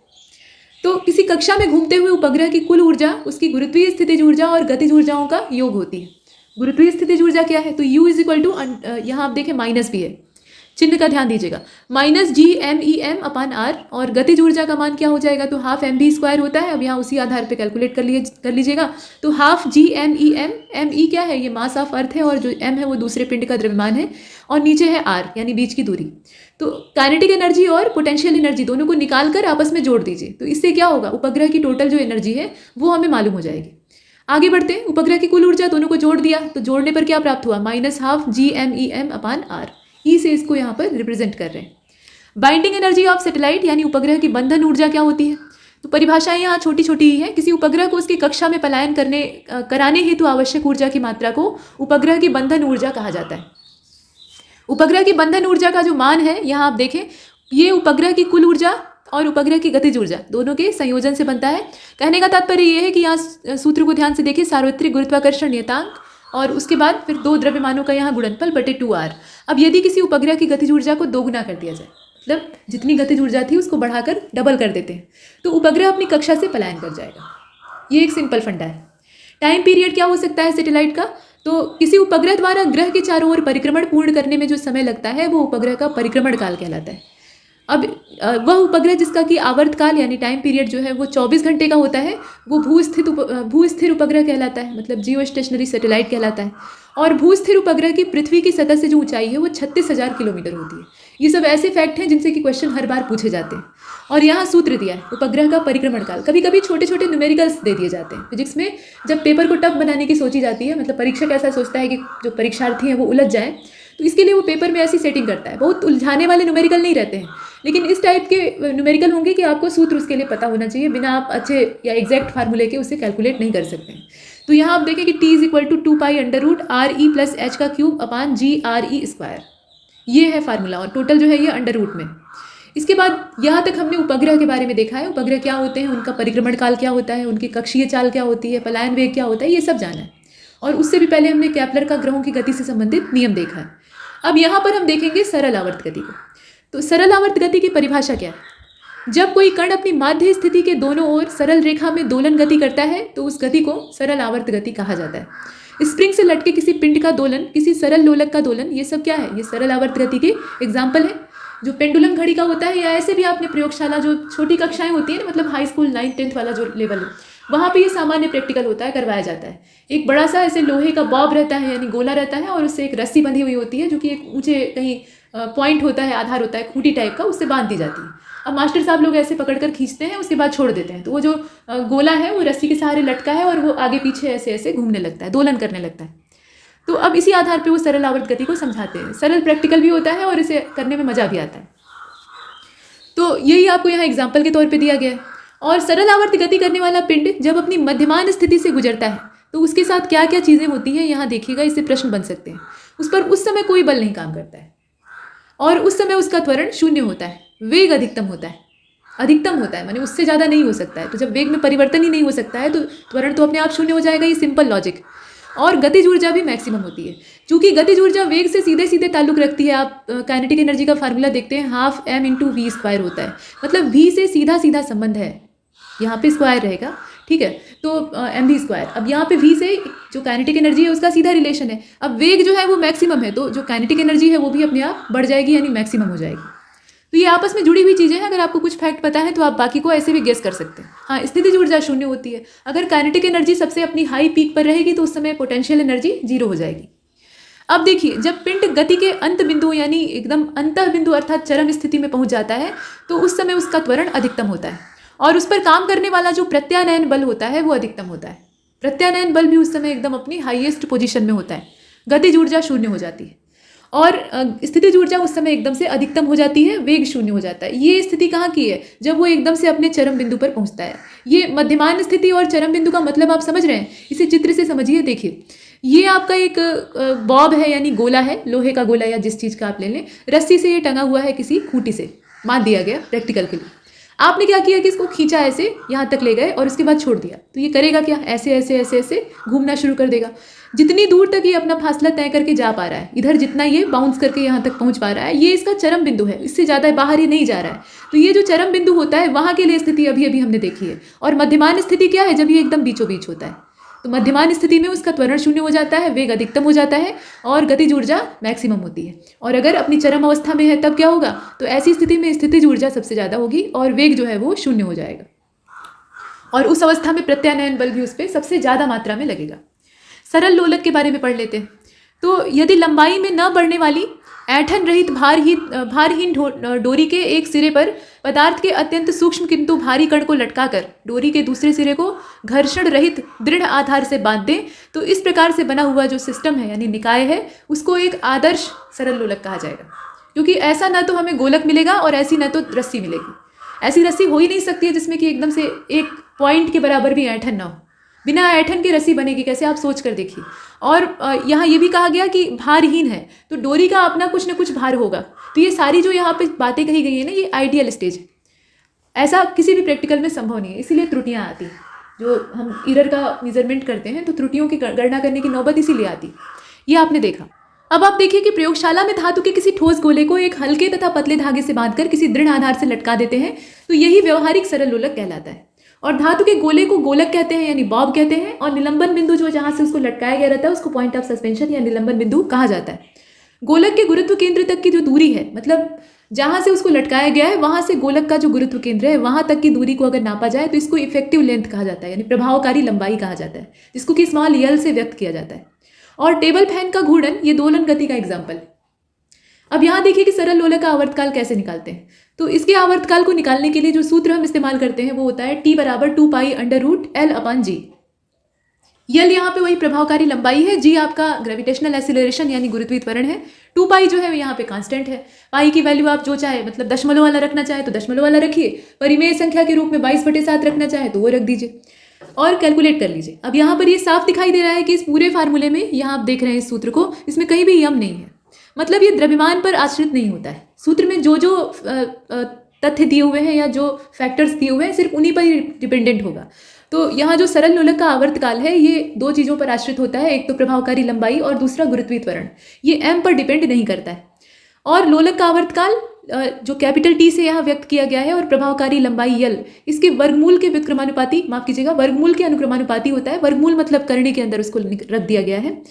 तो किसी कक्षा में घूमते हुए उपग्रह की कुल ऊर्जा उसकी गुरुत्वीय स्थितिज ऊर्जा और गतिज ऊर्जाओं का योग होती है। गुरुत्वीय स्थितिज ऊर्जा क्या है, तो U इज इक्वल टू, यहाँ आप देखें माइनस भी है, चिन्ह का ध्यान दीजिएगा, -GMEM/r, और गतिज ऊर्जा का मान क्या हो जाएगा, तो ½ mv² होता है। अब यहाँ उसी आधार पे कैलकुलेट कर लीजिएगा। तो ½ GMEM, ME क्या है, ये मास ऑफ अर्थ है, और जो M है वो दूसरे पिंड का द्रव्यमान है, और नीचे है R यानी बीच की दूरी। तो काइनेटिक एनर्जी और पोटेंशियल एनर्जी दोनों को निकाल कर आपस में जोड़ दीजिए, तो इससे क्या होगा, उपग्रह की टोटल जो एनर्जी है वो हमें मालूम हो जाएगी। आगे बढ़ते हैं, उपग्रह की कुल ऊर्जा दोनों को जोड़ दिया, तो जोड़ने पर क्या प्राप्त हुआ, -½ GMEM/r। ई से इसको यहाँ पर रिप्रेजेंट कर रहे हैं। बाइंडिंग एनर्जी ऑफ सैटेलाइट यानी उपग्रह की बंधन ऊर्जा क्या होती है, तो परिभाषाएं यहाँ छोटी छोटी ही है। किसी उपग्रह को उसकी कक्षा में पलायन कराने हेतु आवश्यक ऊर्जा की मात्रा को उपग्रह की बंधन ऊर्जा कहा जाता है। उपग्रह की बंधन ऊर्जा का जो मान है, यहाँ आप देखें, ये उपग्रह की कुल ऊर्जा और उपग्रह की गतिज ऊर्जा दोनों के संयोजन से बनता है। कहने का तात्पर्य ये है कि यहाँ सूत्र को ध्यान से देखिए, सार्वत्रिक गुरुत्वाकर्षण नियतांक और उसके बाद फिर 2 द्रव्यमानों का यहाँ गुणनफल बटे 2r। अब यदि किसी उपग्रह की गतिज ऊर्जा को 2 गुना कर दिया जाए, मतलब जितनी गतिज ऊर्जा थी उसको बढ़ाकर डबल कर देते हैं, तो उपग्रह अपनी कक्षा से पलायन कर जाएगा। ये एक सिंपल फंडा है। टाइम पीरियड क्या हो सकता है सैटेलाइट का, तो किसी उपग्रह द्वारा ग्रह के चारों ओर परिक्रमण पूर्ण करने में जो समय लगता है वो उपग्रह का परिक्रमण काल कहलाता है। अब वह उपग्रह जिसका कि आवर्त काल यानी टाइम पीरियड जो है वो 24 घंटे का होता है, वो भूस्थिर उपग्रह कहलाता है, मतलब जियो स्टेशनरी सैटेलाइट कहलाता है। और भूस्थिर उपग्रह की पृथ्वी की सतह से जो ऊंचाई है वो 36,000 किलोमीटर होती है। ये सब ऐसे फैक्ट हैं जिनसे कि क्वेश्चन हर बार पूछे जाते हैं। और यहाँ सूत्र दिया है उपग्रह का परिक्रमण काल। कभी कभी छोटे छोटे न्यूमेरिकल्स दे दिए जाते हैं फिजिक्स में, जब पेपर को टफ बनाने की सोची जाती है, मतलब परीक्षक ऐसा सोचता है कि जो परीक्षार्थी हैं वो उलझ जाए, तो इसके लिए वो पेपर में ऐसी सेटिंग करता है। बहुत उलझाने वाले न्यूमेरिकल नहीं रहते हैं, लेकिन इस टाइप के न्यूमेरिकल होंगे कि आपको सूत्र उसके लिए पता होना चाहिए, बिना आप अच्छे या एग्जैक्ट फार्मूले के उसे कैलकुलेट नहीं कर सकते हैं। तो यहाँ आप देखें कि T is equal to 2π√RE + h³/GRE²। ये है फार्मूला, और टोटल जो है ये अंडर रूट में। इसके बाद यहाँ तक हमने उपग्रह के बारे में देखा है, उपग्रह क्या होते हैं, उनका परिक्रमण काल क्या होता है, उनकी कक्षीय चाल क्या होती है, पलायन वेग क्या होता है, ये सब जाना है। और उससे भी पहले हमने केपलर का ग्रहों की गति से संबंधित नियम देखा है। अब यहाँ पर हम देखेंगे सरल आवर्त गति को। तो सरल आवर्त गति की परिभाषा क्या है, जब कोई कण अपनी माध्य स्थिति के दोनों ओर सरल रेखा में दोलन गति करता है तो उस गति को सरल आवर्त गति कहा जाता है। स्प्रिंग से लटके किसी पिंड का दोलन, किसी सरल लोलक का दोलन, ये सब क्या है? ये सरल आवर्त गति के एग्जाम्पल है। जो पेंडुलम घड़ी का होता है, या ऐसे भी आपने प्रयोगशाला जो छोटी कक्षाएं होती है ना, मतलब हाई स्कूल 9th-10th वाला जो लेवल है, वहाँ पे ये सामान्य प्रैक्टिकल होता है, करवाया जाता है। एक बड़ा सा ऐसे लोहे का बॉब रहता है, यानी गोला रहता है, और उससे एक रस्सी बंधी हुई होती है जो कि एक ऊंचे कहीं पॉइंट होता है, आधार होता है, खूंटी टाइप का, उससे बांध दी जाती है। अब मास्टर साहब लोग ऐसे पकड़कर खींचते हैं, उसके बाद छोड़ देते हैं, तो वो जो गोला है वो रस्सी के सहारे लटका है और वो आगे पीछे ऐसे ऐसे घूमने लगता है, दोलन करने लगता है। तो अब इसी आधार पे वो सरल आवर्त गति को समझाते हैं। सरल प्रैक्टिकल भी होता है और इसे करने में मजा भी आता है। तो यही आपको यहाँ एग्जाम्पल के तौर पे दिया गया है। और सरल आवर्त गति करने वाला पिंड जब अपनी मध्यमान स्थिति से गुजरता है तो उसके साथ क्या क्या चीज़ें होती हैं, यहाँ देखिएगा, इससे प्रश्न बन सकते हैं। उस पर उस समय कोई बल नहीं काम करता है और उस समय उसका त्वरण शून्य होता है, वेग अधिकतम होता है, माने उससे ज़्यादा नहीं हो सकता है। तो जब वेग में परिवर्तन ही नहीं हो सकता है तो त्वरण तो अपने आप शून्य हो जाएगा, ये सिंपल लॉजिक। और गतिज ऊर्जा भी मैक्सिमम होती है। चूंकि गतिज ऊर्जा वेग से सीधे सीधे ताल्लुक रखती है, आप काइनेटिक एनर्जी का फार्मूला देखते हैं, 12m × v² होता है, मतलब v से सीधा सीधा संबंध है, यहाँ पे स्क्वायर रहेगा, ठीक है, तो mv²। अब यहाँ पे v से जो काइनेटिक एनर्जी है उसका सीधा रिलेशन है। अब वेग जो है वो मैक्सिमम है, तो जो काइनेटिक एनर्जी है वो भी अपने आप बढ़ जाएगी, यानी मैक्सिमम हो जाएगी। तो ये आपस में जुड़ी हुई चीज़ें हैं। अगर आपको कुछ फैक्ट पता है तो आप बाकी को ऐसे भी गेस कर सकते हैं। हाँ, स्थितिज ऊर्जा शून्य होती है। अगर काइनेटिक एनर्जी सबसे अपनी हाई पीक पर रहेगी तो उस समय पोटेंशियल एनर्जी 0 हो जाएगी। अब देखिए, जब पिंड गति के अंत बिंदु यानी एकदम अंतः बिंदु अर्थात चरम स्थिति में पहुंच जाता है तो उस समय उसका त्वरण अधिकतम होता है और उस पर काम करने वाला जो प्रत्यानयन बल होता है वो अधिकतम होता है। प्रत्यानयन बल भी उस समय एकदम अपनी हाईएस्ट पोजीशन में होता है। गतिज ऊर्जा शून्य हो जाती है और स्थितिज ऊर्जा उस समय एकदम से अधिकतम हो जाती है, वेग शून्य हो जाता है। ये स्थिति कहाँ की है? जब वो एकदम से अपने चरम बिंदु पर पहुंचता है। ये मध्यमान स्थिति और चरम बिंदु का मतलब आप समझ रहे हैं? इसे चित्र से समझिए। देखिए, ये आपका एक बॉब है, यानी गोला है, लोहे का गोला या जिस चीज़ का आप ले लें, रस्सी से ये टंगा हुआ है, किसी खूंटी से बांध दिया गया प्रैक्टिकल के लिए। आपने क्या किया कि इसको खींचा, ऐसे यहाँ तक ले गए और उसके बाद छोड़ दिया, तो ये करेगा क्या? ऐसे ऐसे ऐसे ऐसे घूमना शुरू कर देगा। जितनी दूर तक ये अपना फासला तय करके जा पा रहा है, इधर जितना ये बाउंस करके यहाँ तक पहुँच पा रहा है, ये इसका चरम बिंदु है, इससे ज़्यादा बाहर ये नहीं जा रहा है। तो ये जो चरम बिंदु होता है वहाँ के लिए स्थिति अभी अभी हमने देखी है। और मध्यमान स्थिति क्या है? जब ये एकदम बीचों बीच होता है तो मध्यमान स्थिति में उसका त्वरण शून्य हो जाता है, वेग अधिकतम हो जाता है और गतिज ऊर्जा मैक्सिमम होती है। और अगर अपनी चरम अवस्था में है तब क्या होगा? तो ऐसी स्थिति में स्थितिज ऊर्जा सबसे ज़्यादा होगी और वेग जो है वो शून्य हो जाएगा और उस अवस्था में प्रत्यानयन बल भी उस पर सबसे ज़्यादा मात्रा में लगेगा। सरल लोलक के बारे में पढ़ लेते हैं। तो यदि लंबाई में न बढ़ने वाली ऐंठन रहित भारहीन डोरी के एक सिरे पर पदार्थ के अत्यंत सूक्ष्म किंतु भारी कण को लटकाकर डोरी के दूसरे सिरे को घर्षण रहित दृढ़ आधार से बांध दें तो इस प्रकार से बना हुआ जो सिस्टम है यानी निकाय है उसको एक आदर्श सरल लोलक कहा जाएगा। क्योंकि ऐसा न तो हमें गोलक मिलेगा और ऐसी न तो रस्सी मिलेगी। ऐसी रस्सी हो ही नहीं सकती है जिसमें कि एकदम से एक पॉइंट के बराबर भी ऐंठन ना हो। बिना ऐंठन की रस्सी बनेगी कैसे? आप सोच कर देखिए। और यहाँ ये भी कहा गया कि भारहीन है तो डोरी का अपना कुछ न कुछ भार होगा। तो ये सारी जो यहाँ पे बातें कही गई है ना, ये आइडियल स्टेज है। ऐसा किसी भी प्रैक्टिकल में संभव नहीं है, इसीलिए त्रुटियाँ आती हैं। जो हम एरर का मेजरमेंट करते हैं तो त्रुटियों की गणना करने की नौबत इसीलिए आती। ये आपने देखा। अब आप देखिए कि प्रयोगशाला में धातु के किसी ठोस गोले को एक हल्के तथा पतले धागे से बांधकर किसी दृढ़ आधार से लटका देते हैं तो यही व्यवहारिक सरल लोलक कहलाता है। और धातु के गोले को गोलक कहते हैं यानी बॉब कहते हैं और निलंबन बिंदु जो जहाँ से उसको लटकाया गया रहता है उसको पॉइंट ऑफ सस्पेंशन या निलंबन बिंदु कहा जाता है। गोलक के गुरुत्व केंद्र तक की जो दूरी है, मतलब जहाँ से उसको लटकाया गया है वहाँ से गोलक का जो गुरुत्व केंद्र है वहाँ तक की दूरी को अगर नापा जाए तो इसको इफेक्टिव लेंथ कहा जाता है यानी प्रभावकारी लंबाई कहा जाता है, जिसको कि स्मॉल यल से व्यक्त किया जाता है। और टेबल फैन का घूर्णन ये दोलन गति का एग्जाम्पल है। अब यहाँ देखिए कि सरल लोलक का आवर्तकाल कैसे निकालते हैं। तो इसके आवर्तकाल को निकालने के लिए जो सूत्र हम इस्तेमाल करते हैं वो होता है T = 2π√L/g। यल यहाँ पे वही प्रभावकारी लंबाई है, g आपका ग्रेविटेशनल एक्सीलरेशन यानी गुरुत्वीय त्वरण है, 2π जो है यहाँ पे कांस्टेंट है। पाई की वैल्यू आप जो चाहे, मतलब दशमलव वाला रखना चाहे तो दशमलव वाला रखिए, परिमेय संख्या के रूप में 22/7 रखना चाहे तो वो रख दीजिए और कैलकुलेट कर लीजिए। अब यहाँ पर ये साफ दिखाई दे रहा है कि इस पूरे फार्मूले में, यहाँ आप देख रहे हैं इस सूत्र को, इसमें कहीं भी यम नहीं है, मतलब ये द्रव्यमान पर आश्रित नहीं होता है। सूत्र में जो जो तथ्य दिए हुए हैं या जो फैक्टर्स दिए हुए हैं सिर्फ उन्हीं पर ही डिपेंडेंट होगा। तो यहाँ जो सरल लोलक का आवर्तकाल है ये दो चीज़ों पर आश्रित होता है, एक तो प्रभावकारी लंबाई और दूसरा गुरुत्वीय त्वरण। ये m पर डिपेंड नहीं करता है। और लोलक का आवर्तकाल जो कैपिटल टी से यहाँ व्यक्त किया गया है और प्रभावकारी लंबाई यल इसके वर्गमूल के व्युत्क्रमानुपाती, माफ कीजिएगा, वर्गमूल के अनुक्रमानुपाती होता है। वर्गमूल मतलब करणी के अंदर उसको रख दिया गया है।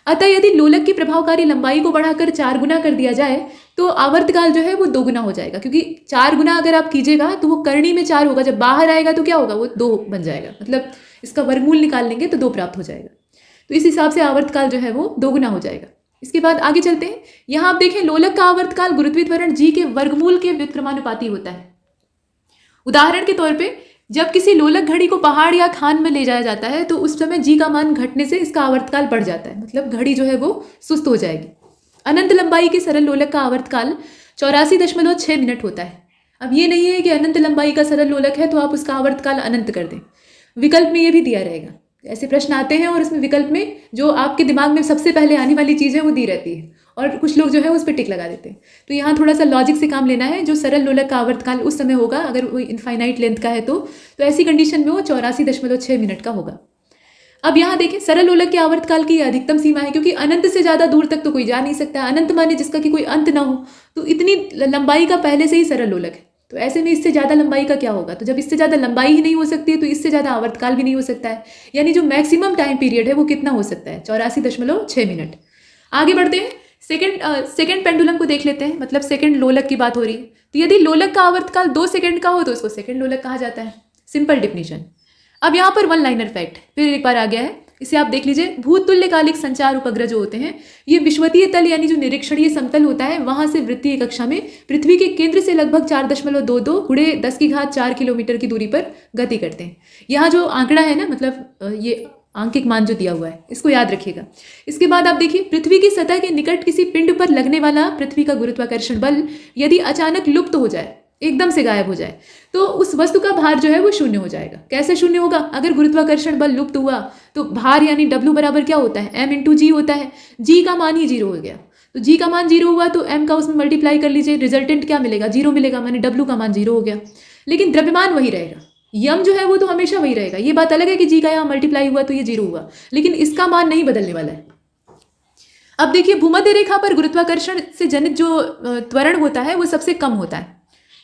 अतः यदि लोलक की प्रभावकारी लंबाई को बढ़ाकर 4 गुना कर दिया जाए तो आवर्तकाल जो है वो 2 गुना हो जाएगा, क्योंकि 4 गुना अगर आप कीजिएगा तो वो करणी में 4 होगा, जब बाहर आएगा तो क्या होगा, वो 2 बन जाएगा। मतलब इसका वर्गमूल निकाल लेंगे तो 2 प्राप्त हो जाएगा। तो इस हिसाब से आवर्तकाल जो है वो 2 गुना हो जाएगा। इसके बाद आगे चलते हैं। यहाँ आप देखें लोलक का आवर्तकाल गुरुत्वीय त्वरण जी के वर्गमूल के व्युत्क्रमानुपाती होता है। उदाहरण के तौर पे जब किसी लोलक घड़ी को पहाड़ या खान में ले जाया जाता है तो उस समय जी का मान घटने से इसका आवर्तकाल बढ़ जाता है, मतलब घड़ी जो है वो सुस्त हो जाएगी। अनंत लंबाई के सरल लोलक का आवर्तकाल 84.6 मिनट होता है। अब ये नहीं है कि अनंत लंबाई का सरल लोलक है तो आप उसका आवर्तकाल अनंत कर दें, विकल्प में ये भी दिया रहेगा। ऐसे प्रश्न आते हैं और उसमें विकल्प में जो आपके दिमाग में सबसे पहले आने वाली चीज़ है वो दी रहती है और कुछ लोग जो है उस पर टिक लगा देते हैं। तो यहाँ थोड़ा सा लॉजिक से काम लेना है। जो सरल लोलक का आवर्तकाल उस समय होगा अगर वो इनफाइनाइट लेंथ का है तो ऐसी कंडीशन में वो 84.6 मिनट का होगा। अब यहाँ देखें सरल लोलक के आवर्तकाल की अधिकतम सीमा है, क्योंकि अनंत से ज़्यादा दूर तक तो कोई जा नहीं सकता। अनंत माने जिसका कि कोई अंत ना हो, तो इतनी लंबाई का पहले से ही सरल लोलक है। तो ऐसे में इससे ज़्यादा लंबाई का क्या होगा, तो जब इससे ज़्यादा लंबाई ही नहीं हो सकती है तो इससे ज़्यादा आवर्तकाल भी नहीं हो सकता है। यानी जो मैक्सिमम टाइम पीरियड है वो कितना हो सकता है, 84.6 मिनट। आगे बढ़ते हैं। सेकंड पेंडुलम को देख लेते हैं, मतलब सेकंड लोलक की बात हो रही है। तो यदि लोलक का आवर्तकाल 2 सेकंड का हो तो उसको सेकंड लोलक कहा जाता है। Simple definition. अब यहाँ पर 1 लाइनर फैक्ट फिर एक बार आ गया है, इसे आप देख लीजिए। भूतुल्यकालिक संचार उपग्रह जो होते हैं ये विषुवतीय तल यानी जो निरीक्षणीय समतल होता है वहां से वृत्तीय कक्षा में पृथ्वी के केंद्र से लगभग 4.22 गुणे 10⁴ किलोमीटर की दूरी पर गति करते हैं। यहाँ जो आंकड़ा है ना, मतलब ये आंकिक मान जो दिया हुआ है इसको याद रखिएगा। इसके बाद आप देखिए पृथ्वी की सतह के निकट किसी पिंड पर लगने वाला पृथ्वी का गुरुत्वाकर्षण बल यदि अचानक लुप्त हो जाए, एकदम से गायब हो जाए, तो उस वस्तु का भार जो है वो शून्य हो जाएगा। कैसे शून्य होगा, अगर गुरुत्वाकर्षण बल लुप्त हुआ तो भार यानी W बराबर क्या होता है, m × g होता है। g का मान ही 0 हो गया, तो g का मान 0 हुआ तो m का उसमें मल्टीप्लाई कर लीजिए, रिजल्टेंट क्या मिलेगा, 0 मिलेगा, माने W का मान 0 हो गया। लेकिन द्रव्यमान वही रहेगा, यम जो है वो तो हमेशा वही रहेगा। ये बात अलग है कि जी का यहाँ मल्टीप्लाई हुआ तो ये 0 हुआ, लेकिन इसका मान नहीं बदलने वाला है। अब देखिए भूमध्य रेखा पर गुरुत्वाकर्षण से जनित जो त्वरण होता है वो सबसे कम होता है।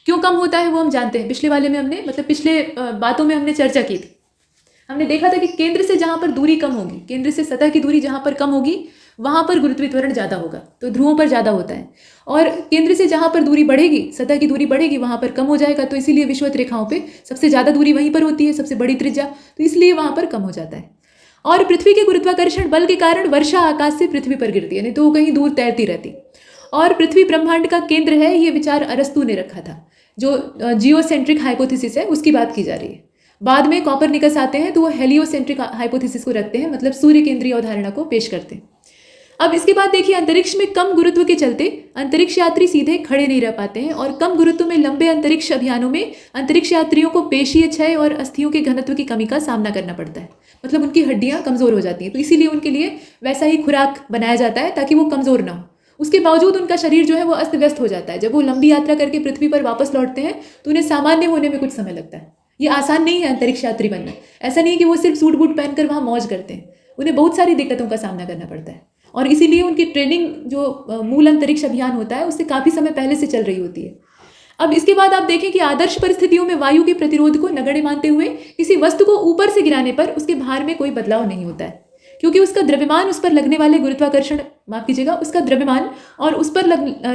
क्यों कम होता है वो हम जानते हैं, पिछले वाले में हमने, मतलब पिछले बातों में हमने चर्चा की थी। हमने देखा था कि केंद्र से जहाँ पर दूरी कम होगी, केंद्र से सतह की दूरी जहाँ पर कम होगी वहाँ पर गुरुत्वीय त्वरण ज़्यादा होगा, तो ध्रुवों पर ज़्यादा होता है। और केंद्र से जहाँ पर दूरी बढ़ेगी, सतह की दूरी बढ़ेगी, वहाँ पर कम हो जाएगा। तो इसीलिए विषुवत रेखाओं पे सबसे ज़्यादा दूरी वहीं पर होती है, सबसे बड़ी त्रिज्या, तो इसलिए वहाँ पर कम हो जाता है। और पृथ्वी के गुरुत्वाकर्षण बल के कारण वर्षा आकाश से पृथ्वी पर गिरती है, नहीं तो वो कहीं दूर तैरती रहती। और पृथ्वी ब्रह्मांड का केंद्र है, ये विचार अरस्तु ने रखा था। जो जियोसेंट्रिक हाइपोथेसिस है उसकी बात की जा रही है। बाद में कॉपरनिकस आते हैं तो वो हेलियोसेंट्रिक हाइपोथेसिस को रखते हैं, मतलब सूर्य केंद्रीय अवधारणा को पेश करते हैं। अब इसके बाद देखिए अंतरिक्ष में कम गुरुत्व के चलते अंतरिक्ष यात्री सीधे खड़े नहीं रह पाते हैं, और कम गुरुत्व में लंबे अंतरिक्ष अभियानों में अंतरिक्ष यात्रियों को पेशीय क्षय और अस्थियों के घनत्व की कमी का सामना करना पड़ता है, मतलब उनकी हड्डियां कमजोर हो जाती हैं। तो इसीलिए उनके लिए वैसा ही खुराक बनाया जाता है ताकि वो कमजोर ना हो। उसके बावजूद उनका शरीर जो है वो अस्त व्यस्त हो जाता है। जब वो लंबी यात्रा करके पृथ्वी पर वापस लौटते हैं तो उन्हें सामान्य होने में कुछ समय लगता है। ये आसान नहीं है अंतरिक्ष यात्री बनना। ऐसा नहीं है कि वो सिर्फ सूट बूट पहनकर वहाँ मौज करते हैं, उन्हें बहुत सारी दिक्कतों का सामना करना पड़ता है। और इसीलिए उनकी ट्रेनिंग जो मूल अंतरिक्ष अभियान होता है उससे काफ़ी समय पहले से चल रही होती है। अब इसके बाद आप देखें कि आदर्श परिस्थितियों में वायु के प्रतिरोध को नगण्य मानते हुए किसी वस्तु को ऊपर से गिराने पर उसके भार में कोई बदलाव नहीं होता है, क्योंकि उसका द्रव्यमान उस पर लगने वाले गुरुत्वाकर्षण, माफ कीजिएगा, उसका द्रव्यमान और उस पर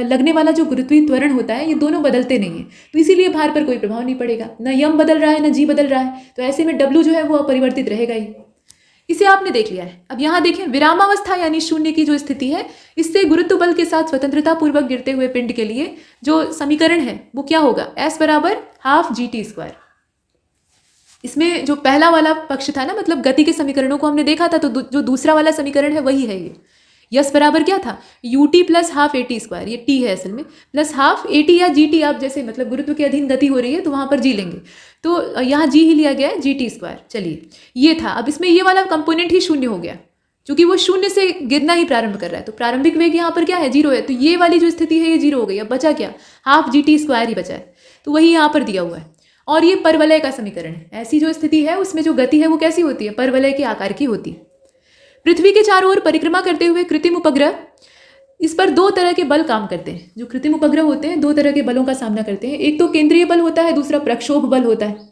लगने वाला जो गुरुत्वीय त्वरण होता है ये दोनों बदलते नहीं है। तो इसीलिए भार पर कोई प्रभाव नहीं पड़ेगा, न यम बदल रहा है न जी बदल रहा है, तो ऐसे में डब्ल्यू जो है वो अपरिवर्तित रहेगा ही। इसे आपने देख लिया है। अब यहाँ देखें विरामावस्था यानी शून्य की जो स्थिति है, इससे गुरुत्व बल के साथ स्वतंत्रता पूर्वक गिरते हुए पिंड के लिए जो समीकरण है वो क्या होगा, S बराबर ½ GT²। इसमें जो पहला वाला पक्ष था ना, मतलब गति के समीकरणों को हमने देखा था, तो जो दूसरा वाला समीकरण है वही है ये। यस बराबर क्या था, ut + ½ AT², ये t है असल में, प्लस ½ AT या GT, आप जैसे मतलब गुरुत्व के अधीन गति हो रही है तो वहाँ पर जी लेंगे, तो यहाँ g ही लिया गया है, GT²। चलिए ये था। अब इसमें ये वाला कंपोनेंट ही शून्य हो गया, क्योंकि वो शून्य से गिरना ही प्रारंभ कर रहा है, तो प्रारंभिक वेग यहाँ पर क्या है, 0 है, तो ये वाली जो स्थिति है ये 0 हो गई। अब बचा क्या, ½ GT² ही बचा है, तो वही यहाँ पर दिया हुआ है। और ये परवलय का समीकरण है। ऐसी जो स्थिति है उसमें जो गति है वो कैसी होती है, परवलय के आकार की होती है। पृथ्वी के चारों ओर परिक्रमा करते हुए कृत्रिम उपग्रह इस पर दो तरह के बल काम करते हैं। जो कृत्रिम उपग्रह होते हैं दो तरह के बलों का सामना करते हैं। एक तो केंद्रीय बल होता है, दूसरा प्रक्षोभ बल होता है।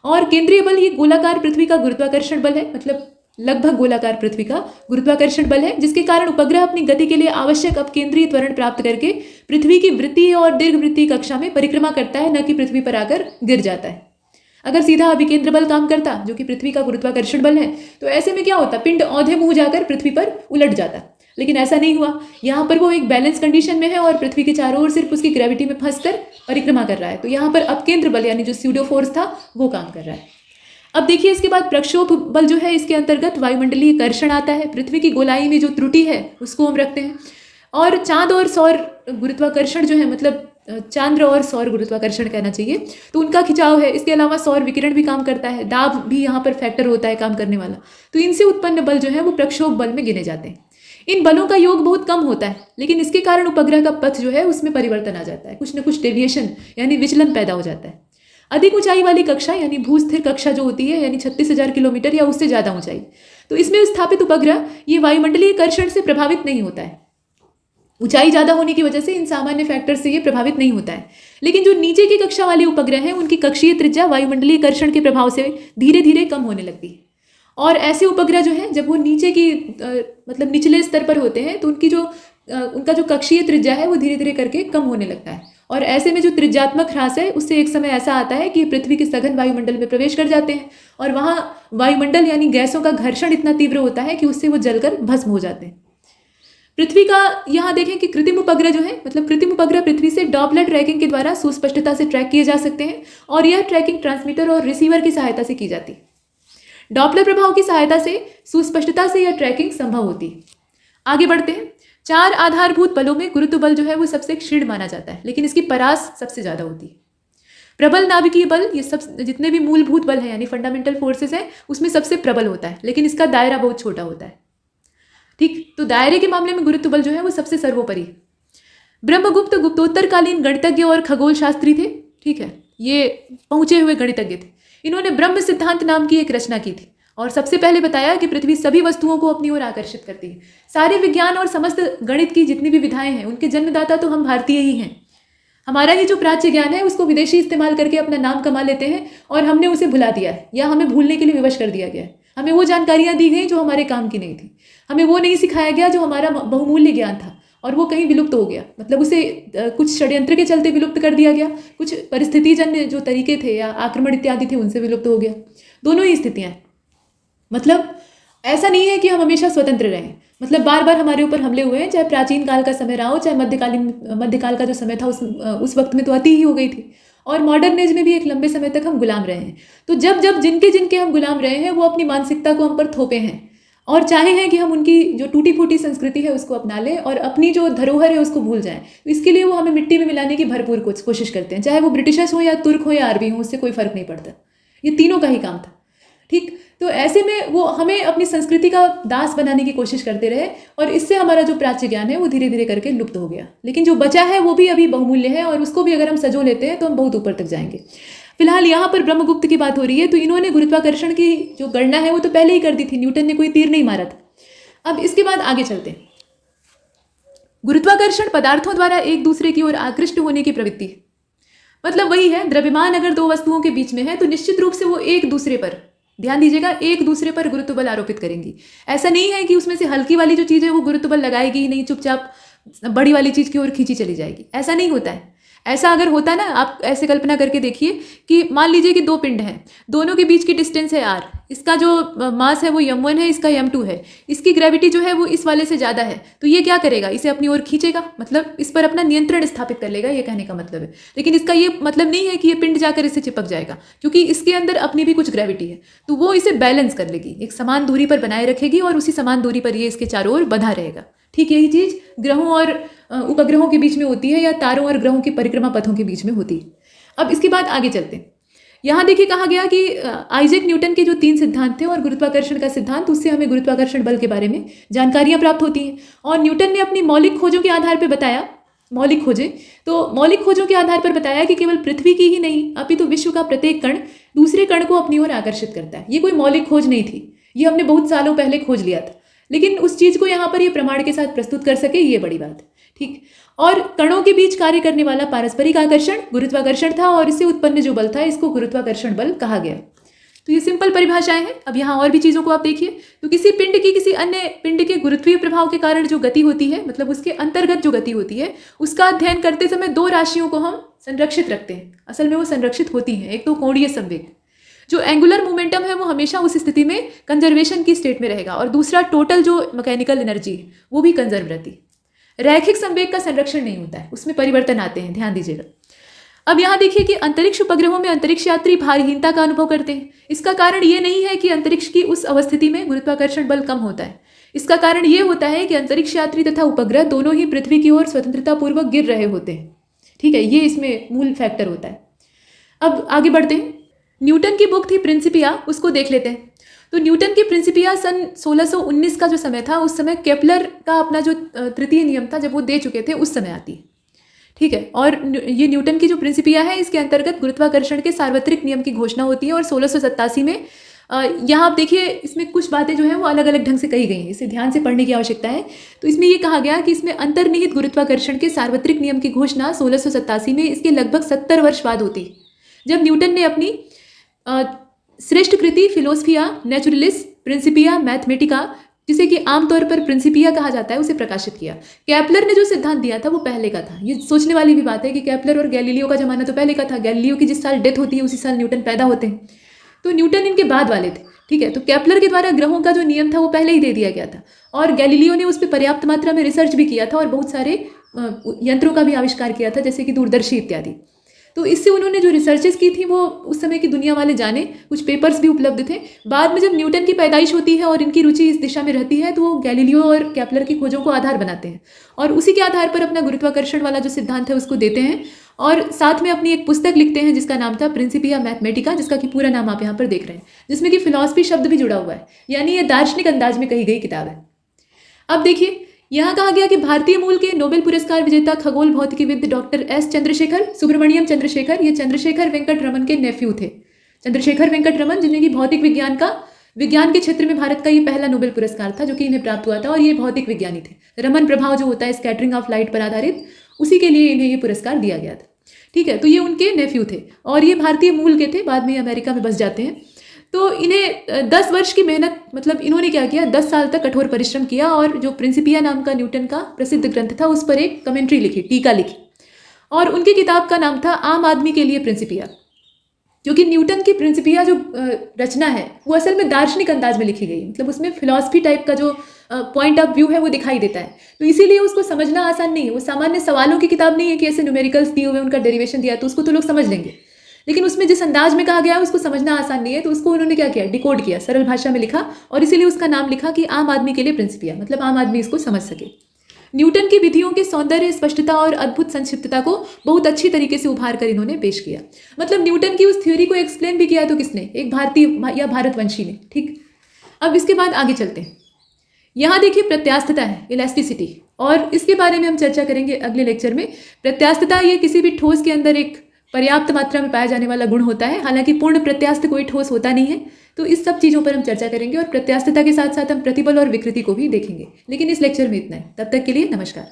और केंद्रीय बल ये गोलाकार पृथ्वी का गुरुत्वाकर्षण बल है, मतलब लगभग गोलाकार पृथ्वी का गुरुत्वाकर्षण बल है, जिसके कारण उपग्रह अपनी गति के लिए आवश्यक अपकेंद्रीय त्वरण प्राप्त करके पृथ्वी की वृत्तीय और दीर्घवृत्तीय कक्षा में परिक्रमा करता है, न कि पृथ्वी पर आकर गिर जाता है। अगर सीधा अभिकेंद्र बल काम करता, जो कि पृथ्वी का गुरुत्वाकर्षण बल है, तो ऐसे में क्या होता, पिंड औंधे मुंह जाकर पृथ्वी पर उलट जाता। लेकिन ऐसा नहीं हुआ। यहाँ पर वो एक बैलेंस कंडीशन में है और पृथ्वी के चारों ओर सिर्फ उसकी ग्रेविटी में फंसकर परिक्रमा कर रहा है। तो यहाँ पर अपकेंद्र बल यानी जो स्यूडो फोर्स था वो काम कर रहा है। अब देखिए इसके बाद प्रक्षोभ बल जो है, इसके अंतर्गत वायुमंडलीय कर्षण आता है। पृथ्वी की गोलाई में जो त्रुटि है उसको हम रखते हैं। और चांद और सौर गुरुत्वाकर्षण जो है, मतलब चांद्र और सौर गुरुत्वाकर्षण कहना चाहिए, तो उनका खिंचाव है। इसके अलावा सौर विकिरण भी काम करता है, दाब भी यहाँ पर फैक्टर होता है काम करने वाला। तो इनसे उत्पन्न बल जो है वो प्रक्षोभ बल में गिने जाते हैं। इन बलों का योग बहुत कम होता है, लेकिन इसके कारण उपग्रह का पथ जो है उसमें परिवर्तन आ जाता है, कुछ न कुछ डेविएशन यानी विचलन पैदा हो जाता है। अधिक ऊंचाई वाली कक्षा यानी भूस्थिर कक्षा जो होती है, यानी 36,000 किलोमीटर या उससे ज़्यादा ऊंचाई, तो इसमें स्थापित उपग्रह ये वायुमंडलीय कर्षण से प्रभावित नहीं होता है। ऊंचाई ज़्यादा होने की वजह से इन सामान्य फैक्टर से ये प्रभावित नहीं होता है। लेकिन जो नीचे की कक्षा वाले उपग्रह हैं उनकी कक्षीय त्रिज्या वायुमंडलीय कर्षण के प्रभाव से धीरे धीरे कम होने लगती है। और ऐसे उपग्रह जो हैं जब वो नीचे की मतलब निचले स्तर पर होते हैं तो उनका जो कक्षीय त्रिज्या है वो धीरे धीरे करके कम होने लगता है। और ऐसे में जो त्रिज्यात्मक ह्रास है उससे एक समय ऐसा आता है कि पृथ्वी के सघन वायुमंडल में प्रवेश कर जाते हैं और वहाँ वायुमंडल यानी गैसों का घर्षण इतना तीव्र होता है कि उससे वो जलकर भस्म हो जाते हैं। पृथ्वी का यहाँ देखें कि कृत्रिम उपग्रह जो है, मतलब कृत्रिम उपग्रह पृथ्वी से डॉपलर ट्रैकिंग के द्वारा सुस्पष्टता से ट्रैक किए जा सकते हैं और यह ट्रैकिंग ट्रांसमीटर और रिसीवर की सहायता से की जाती है। डॉपलर प्रभाव की सहायता से सुस्पष्टता से यह ट्रैकिंग संभव होती है। आगे बढ़ते हैं। 4 आधारभूत बलों में गुरुत्व बल जो है वो सबसे क्षीण माना जाता है, लेकिन इसकी परास सबसे ज़्यादा होती है। प्रबल नाभिकीय बल, ये सब जितने भी मूलभूत बल हैं यानी फंडामेंटल फोर्सेस हैं उसमें सबसे प्रबल होता है, लेकिन इसका दायरा बहुत छोटा होता है। ठीक, तो दायरे के मामले में गुरुत्व बल जो है वो सबसे सर्वोपरि। ब्रह्मगुप्त गुप्तोत्तरकालीन गणितज्ञ और खगोल शास्त्री थे। ठीक है, ये पहुंचे हुए गणितज्ञ थे। इन्होंने ब्रह्म सिद्धांत नाम की एक रचना की थी और सबसे पहले बताया कि पृथ्वी सभी वस्तुओं को अपनी ओर आकर्षित करती है। सारे विज्ञान और समस्त गणित की जितनी भी विधाएं हैं उनके जन्मदाता तो हम भारतीय ही हैं। हमारा ही जो प्राच्य ज्ञान है उसको विदेशी इस्तेमाल करके अपना नाम कमा लेते हैं और हमने उसे भुला दिया है या हमें भूलने के लिए विवश कर दिया गया है। हमें वो जानकारियाँ दी गई जो हमारे काम की नहीं थी। हमें वो नहीं सिखाया गया जो हमारा बहुमूल्य ज्ञान था और वो कहीं विलुप्त हो गया, मतलब उसे कुछ षड्यंत्र के चलते विलुप्त कर दिया गया, कुछ परिस्थितिजन्य जो तरीके थे या आक्रमण इत्यादि थे उनसे विलुप्त हो गया। दोनों ही स्थितियाँ हैं। मतलब ऐसा नहीं है कि हम हमेशा स्वतंत्र रहें, मतलब बार बार हमारे ऊपर हमले हुए हैं, चाहे प्राचीन काल का समय रहा हो चाहे मध्यकाल का जो समय था उस वक्त में तो अति ही हो गई थी, और मॉडर्न एज में भी एक लंबे समय तक हम गुलाम रहे हैं। तो जब जब जिनके हम गुलाम रहे हैं वो अपनी मानसिकता को हम पर थोपे हैं और चाहे हैं कि हम उनकी जो टूटी फूटी संस्कृति है उसको अपना लें और अपनी जो धरोहर है उसको भूल जाएं। तो इसके लिए वो हमें मिट्टी में मिलाने की भरपूर कोशिश करते हैं, चाहे वो ब्रिटिशर्स हो या तुर्क हो या अरबी हो, उससे कोई फर्क नहीं पड़ता। ये तीनों का ही काम था। ठीक, तो ऐसे में वो हमें अपनी संस्कृति का दास बनाने की कोशिश करते रहे और इससे हमारा जो प्राच्य ज्ञान है वो धीरे धीरे करके लुप्त हो गया। लेकिन जो बचा है वो भी अभी बहुमूल्य है और उसको भी अगर हम सजो लेते हैं तो हम बहुत ऊपर तक जाएंगे। फिलहाल यहाँ पर ब्रह्मगुप्त की बात हो रही है, तो इन्होंने गुरुत्वाकर्षण की जो गणना है वो तो पहले ही कर दी थी, न्यूटन ने कोई तीर नहीं मारा था। अब इसके बाद आगे चलते हैं। गुरुत्वाकर्षण पदार्थों द्वारा एक दूसरे की ओर आकृष्ट होने की प्रवृत्ति है। मतलब वही है, द्रव्यमान अगर दो वस्तुओं के बीच में है तो निश्चित रूप से वो एक दूसरे पर, ध्यान दीजिएगा, एक दूसरे पर गुरुत्व बल आरोपित करेंगी। ऐसा नहीं है कि उसमें से हल्की वाली जो चीज़ है वो गुरुत्व बल लगाएगी ही नहीं, चुपचाप बड़ी वाली चीज़ की ओर खींची चली जाएगी। ऐसा नहीं होता है। ऐसा अगर होता ना, आप ऐसे कल्पना करके देखिए कि मान लीजिए कि 2 पिंड हैं, दोनों के बीच की डिस्टेंस है r, इसका जो मास है वो m1 है, इसका m2 है, इसकी ग्रेविटी जो है वो इस वाले से ज़्यादा है, तो ये क्या करेगा, इसे अपनी ओर खींचेगा, मतलब इस पर अपना नियंत्रण स्थापित कर लेगा, ये कहने का मतलब है। लेकिन इसका ये मतलब नहीं है कि ये पिंड जाकर इससे चिपक जाएगा, क्योंकि इसके अंदर अपनी भी कुछ ग्रेविटी है, तो वो इसे बैलेंस कर लेगी, एक समान दूरी पर बनाए रखेगी और उसी समान दूरी पर ये इसके चारों ओर बंधा रहेगा। ठीक यही चीज़ ग्रहों और उपग्रहों के बीच में होती है या तारों और ग्रहों के परिक्रमा पथों के बीच में होती है। अब इसके बाद आगे चलते हैं। यहाँ देखिए कहा गया कि आइजैक न्यूटन के जो 3 सिद्धांत थे और गुरुत्वाकर्षण का सिद्धांत, उससे हमें गुरुत्वाकर्षण बल के बारे में जानकारियाँ प्राप्त होती हैं। और न्यूटन ने अपनी मौलिक खोजों के आधार पर बताया, मौलिक खोजों के आधार पर बताया कि केवल पृथ्वी की ही नहीं अपितु विश्व का प्रत्येक कण दूसरे कण को अपनी ओर आकर्षित करता है। ये कोई मौलिक खोज नहीं थी, ये हमने बहुत सालों पहले खोज लिया था, लेकिन उस चीज़ को यहाँ पर ये प्रमाण के साथ प्रस्तुत कर सके, ये बड़ी बात है। ठीक। और कणों के बीच कार्य करने वाला पारस्परिक आकर्षण गुरुत्वाकर्षण था और इससे उत्पन्न जो बल था इसको गुरुत्वाकर्षण बल कहा गया। तो ये सिंपल परिभाषाएं हैं। अब यहाँ और भी चीज़ों को आप देखिए। तो किसी पिंड की किसी अन्य पिंड के गुरुत्वीय प्रभाव के कारण जो गति होती है, मतलब उसके अंतर्गत जो गति होती है, उसका अध्ययन करते समय दो राशियों को हम संरक्षित रखते हैं। असल में वो संरक्षित होती हैं। एक तो कोणीय संवेग, जो एंगुलर मोमेंटम है वो हमेशा उस स्थिति में कंजर्वेशन की स्टेट में रहेगा, और दूसरा टोटल जो मैकेनिकल एनर्जी है वो भी कंजर्व रहती है। रैखिक संवेग का संरक्षण नहीं होता है, उसमें परिवर्तन आते हैं, ध्यान दीजिएगा। अब यहाँ देखिए कि अंतरिक्ष उपग्रहों में अंतरिक्ष यात्री भारहीनता का अनुभव करते हैं। इसका कारण ये नहीं है कि अंतरिक्ष की उस अवस्थिति में गुरुत्वाकर्षण बल कम होता है। इसका कारण ये होता है कि अंतरिक्ष यात्री तथा उपग्रह दोनों ही पृथ्वी की ओर स्वतंत्रतापूर्वक गिर रहे होते हैं। ठीक है, ये इसमें मूल फैक्टर होता है। अब आगे बढ़ते हैं। न्यूटन की बुक थी प्रिंसिपिया, उसको देख लेते हैं। तो न्यूटन की प्रिंसिपिया सन 1619 का जो समय था, उस समय केपलर का अपना जो तृतीय नियम था जब वो दे चुके थे, उस समय आती है। ठीक है, और ये न्यूटन की जो प्रिंसिपिया है इसके अंतर्गत गुरुत्वाकर्षण के सार्वत्रिक नियम की घोषणा होती है। और 1687 में यहाँ आप देखिए इसमें कुछ बातें जो हैं वो अलग अलग ढंग से कही गई हैं, इसे ध्यान से पढ़ने की आवश्यकता है। तो इसमें ये कहा गया कि इसमें अंतर्निहित गुरुत्वाकर्षण के सार्वत्रिक नियम की घोषणा 1687 में इसके लगभग 70 वर्ष बाद होती है, जब न्यूटन ने अपनी श्रेष्ठ कृति फिलोसफिया नेचुरलिस प्रिंसिपिया मैथमेटिका, जिसे कि आमतौर पर प्रिंसिपिया कहा जाता है, उसे प्रकाशित किया। केपलर ने जो सिद्धांत दिया था वो पहले का था। ये सोचने वाली भी बात है कि केपलर और गैलीलियो का जमाना तो पहले का था। गैलीलियो की जिस साल डेथ होती है उसी साल न्यूटन पैदा होते हैं, तो न्यूटन इनके बाद वाले थे। ठीक है, तो केपलर के द्वारा ग्रहों का जो नियम था वो पहले ही दे दिया गया था, और गैलीलियो ने उस पर पर्याप्त मात्रा में रिसर्च भी किया था और बहुत सारे यंत्रों का भी आविष्कार किया था, जैसे कि दूरदर्शी इत्यादि। तो इससे उन्होंने जो रिसर्चेस की थी वो उस समय की दुनिया वाले जाने, कुछ पेपर्स भी उपलब्ध थे। बाद में जब न्यूटन की पैदाइश होती है और इनकी रुचि इस दिशा में रहती है, तो वो गैलीलियो और केपलर की खोजों को आधार बनाते हैं और उसी के आधार पर अपना गुरुत्वाकर्षण वाला जो सिद्धांत है उसको देते हैं, और साथ में अपनी एक पुस्तक लिखते हैं जिसका नाम था प्रिंसिपिया मैथमेटिका, जिसका कि पूरा नाम आप यहाँ पर देख रहे हैं, जिसमें कि फिलॉसफी शब्द भी जुड़ा हुआ है, यानी ये दार्शनिक अंदाज में कही गई किताब है। अब देखिए यहाँ कहा गया कि भारतीय मूल के नोबेल पुरस्कार विजेता खगोल भौतिकीविद डॉक्टर एस चंद्रशेखर सुब्रमण्यम चंद्रशेखर, ये चंद्रशेखर वेंकट रमन के नेफ्यू थे। चंद्रशेखर वेंकट रमन, जिन्हें कि भौतिक विज्ञान के क्षेत्र में भारत का ये पहला नोबेल पुरस्कार था जो कि इन्हें प्राप्त हुआ था, और ये भौतिक विज्ञानी थे। रमन प्रभाव जो होता है स्कैटरिंग ऑफ लाइट पर आधारित, उसी के लिए इन्हें ये पुरस्कार दिया गया था। ठीक है, तो ये उनके नेफ्यू थे और ये भारतीय मूल के थे, बाद में अमेरिका में बस जाते हैं। तो इन्हें 10 वर्ष की मेहनत, मतलब इन्होंने क्या किया, 10 साल तक कठोर परिश्रम किया और जो प्रिंसिपिया नाम का न्यूटन का प्रसिद्ध ग्रंथ था उस पर एक कमेंट्री लिखी, टीका लिखी, और उनकी किताब का नाम था आम आदमी के लिए प्रिंसिपिया। क्योंकि न्यूटन की प्रिंसिपिया जो रचना है वो असल में दार्शनिक अंदाज में लिखी गई, मतलब उसमें फिलॉसफी टाइप का जो पॉइंट ऑफ व्यू है वो दिखाई देता है, तो इसीलिए उसको समझना आसान नहीं है। वो सामान्य सवालों की किताब नहीं है कि ऐसे न्यूमेरिकल्स दिए हुए उनका डेरिवेशन दिया तो उसको तो लोग समझ लेंगे, लेकिन उसमें जिस अंदाज में कहा गया है उसको समझना आसान नहीं है, तो उसको उन्होंने क्या किया, डिकोड किया, सरल भाषा में लिखा, और इसीलिए उसका नाम लिखा कि आम आदमी के लिए प्रिंसिपिया, मतलब आम आदमी इसको समझ सके। न्यूटन की विधियों के सौंदर्य, स्पष्टता और अद्भुत संक्षिप्तता को बहुत अच्छी तरीके से उभार कर इन्होंने पेश किया। मतलब न्यूटन की उस थ्योरी को एक्सप्लेन भी किया तो किसने, एक भारतीय या भारतवंशी ने। ठीक, अब इसके बाद आगे चलते हैं। यहाँ देखिए प्रत्यास्थता है, इलास्टिसिटी, और इसके बारे में हम चर्चा करेंगे अगले लेक्चर में। प्रत्यास्थता ये किसी भी ठोस के अंदर एक पर्याप्त मात्रा में पाया जाने वाला गुण होता है, हालांकि पूर्ण प्रत्यास्थ कोई ठोस होता नहीं है। तो इस सब चीज़ों पर हम चर्चा करेंगे और प्रत्यास्थता के साथ साथ हम प्रतिबल और विकृति को भी देखेंगे। लेकिन इस लेक्चर में इतना है, तब तक के लिए नमस्कार।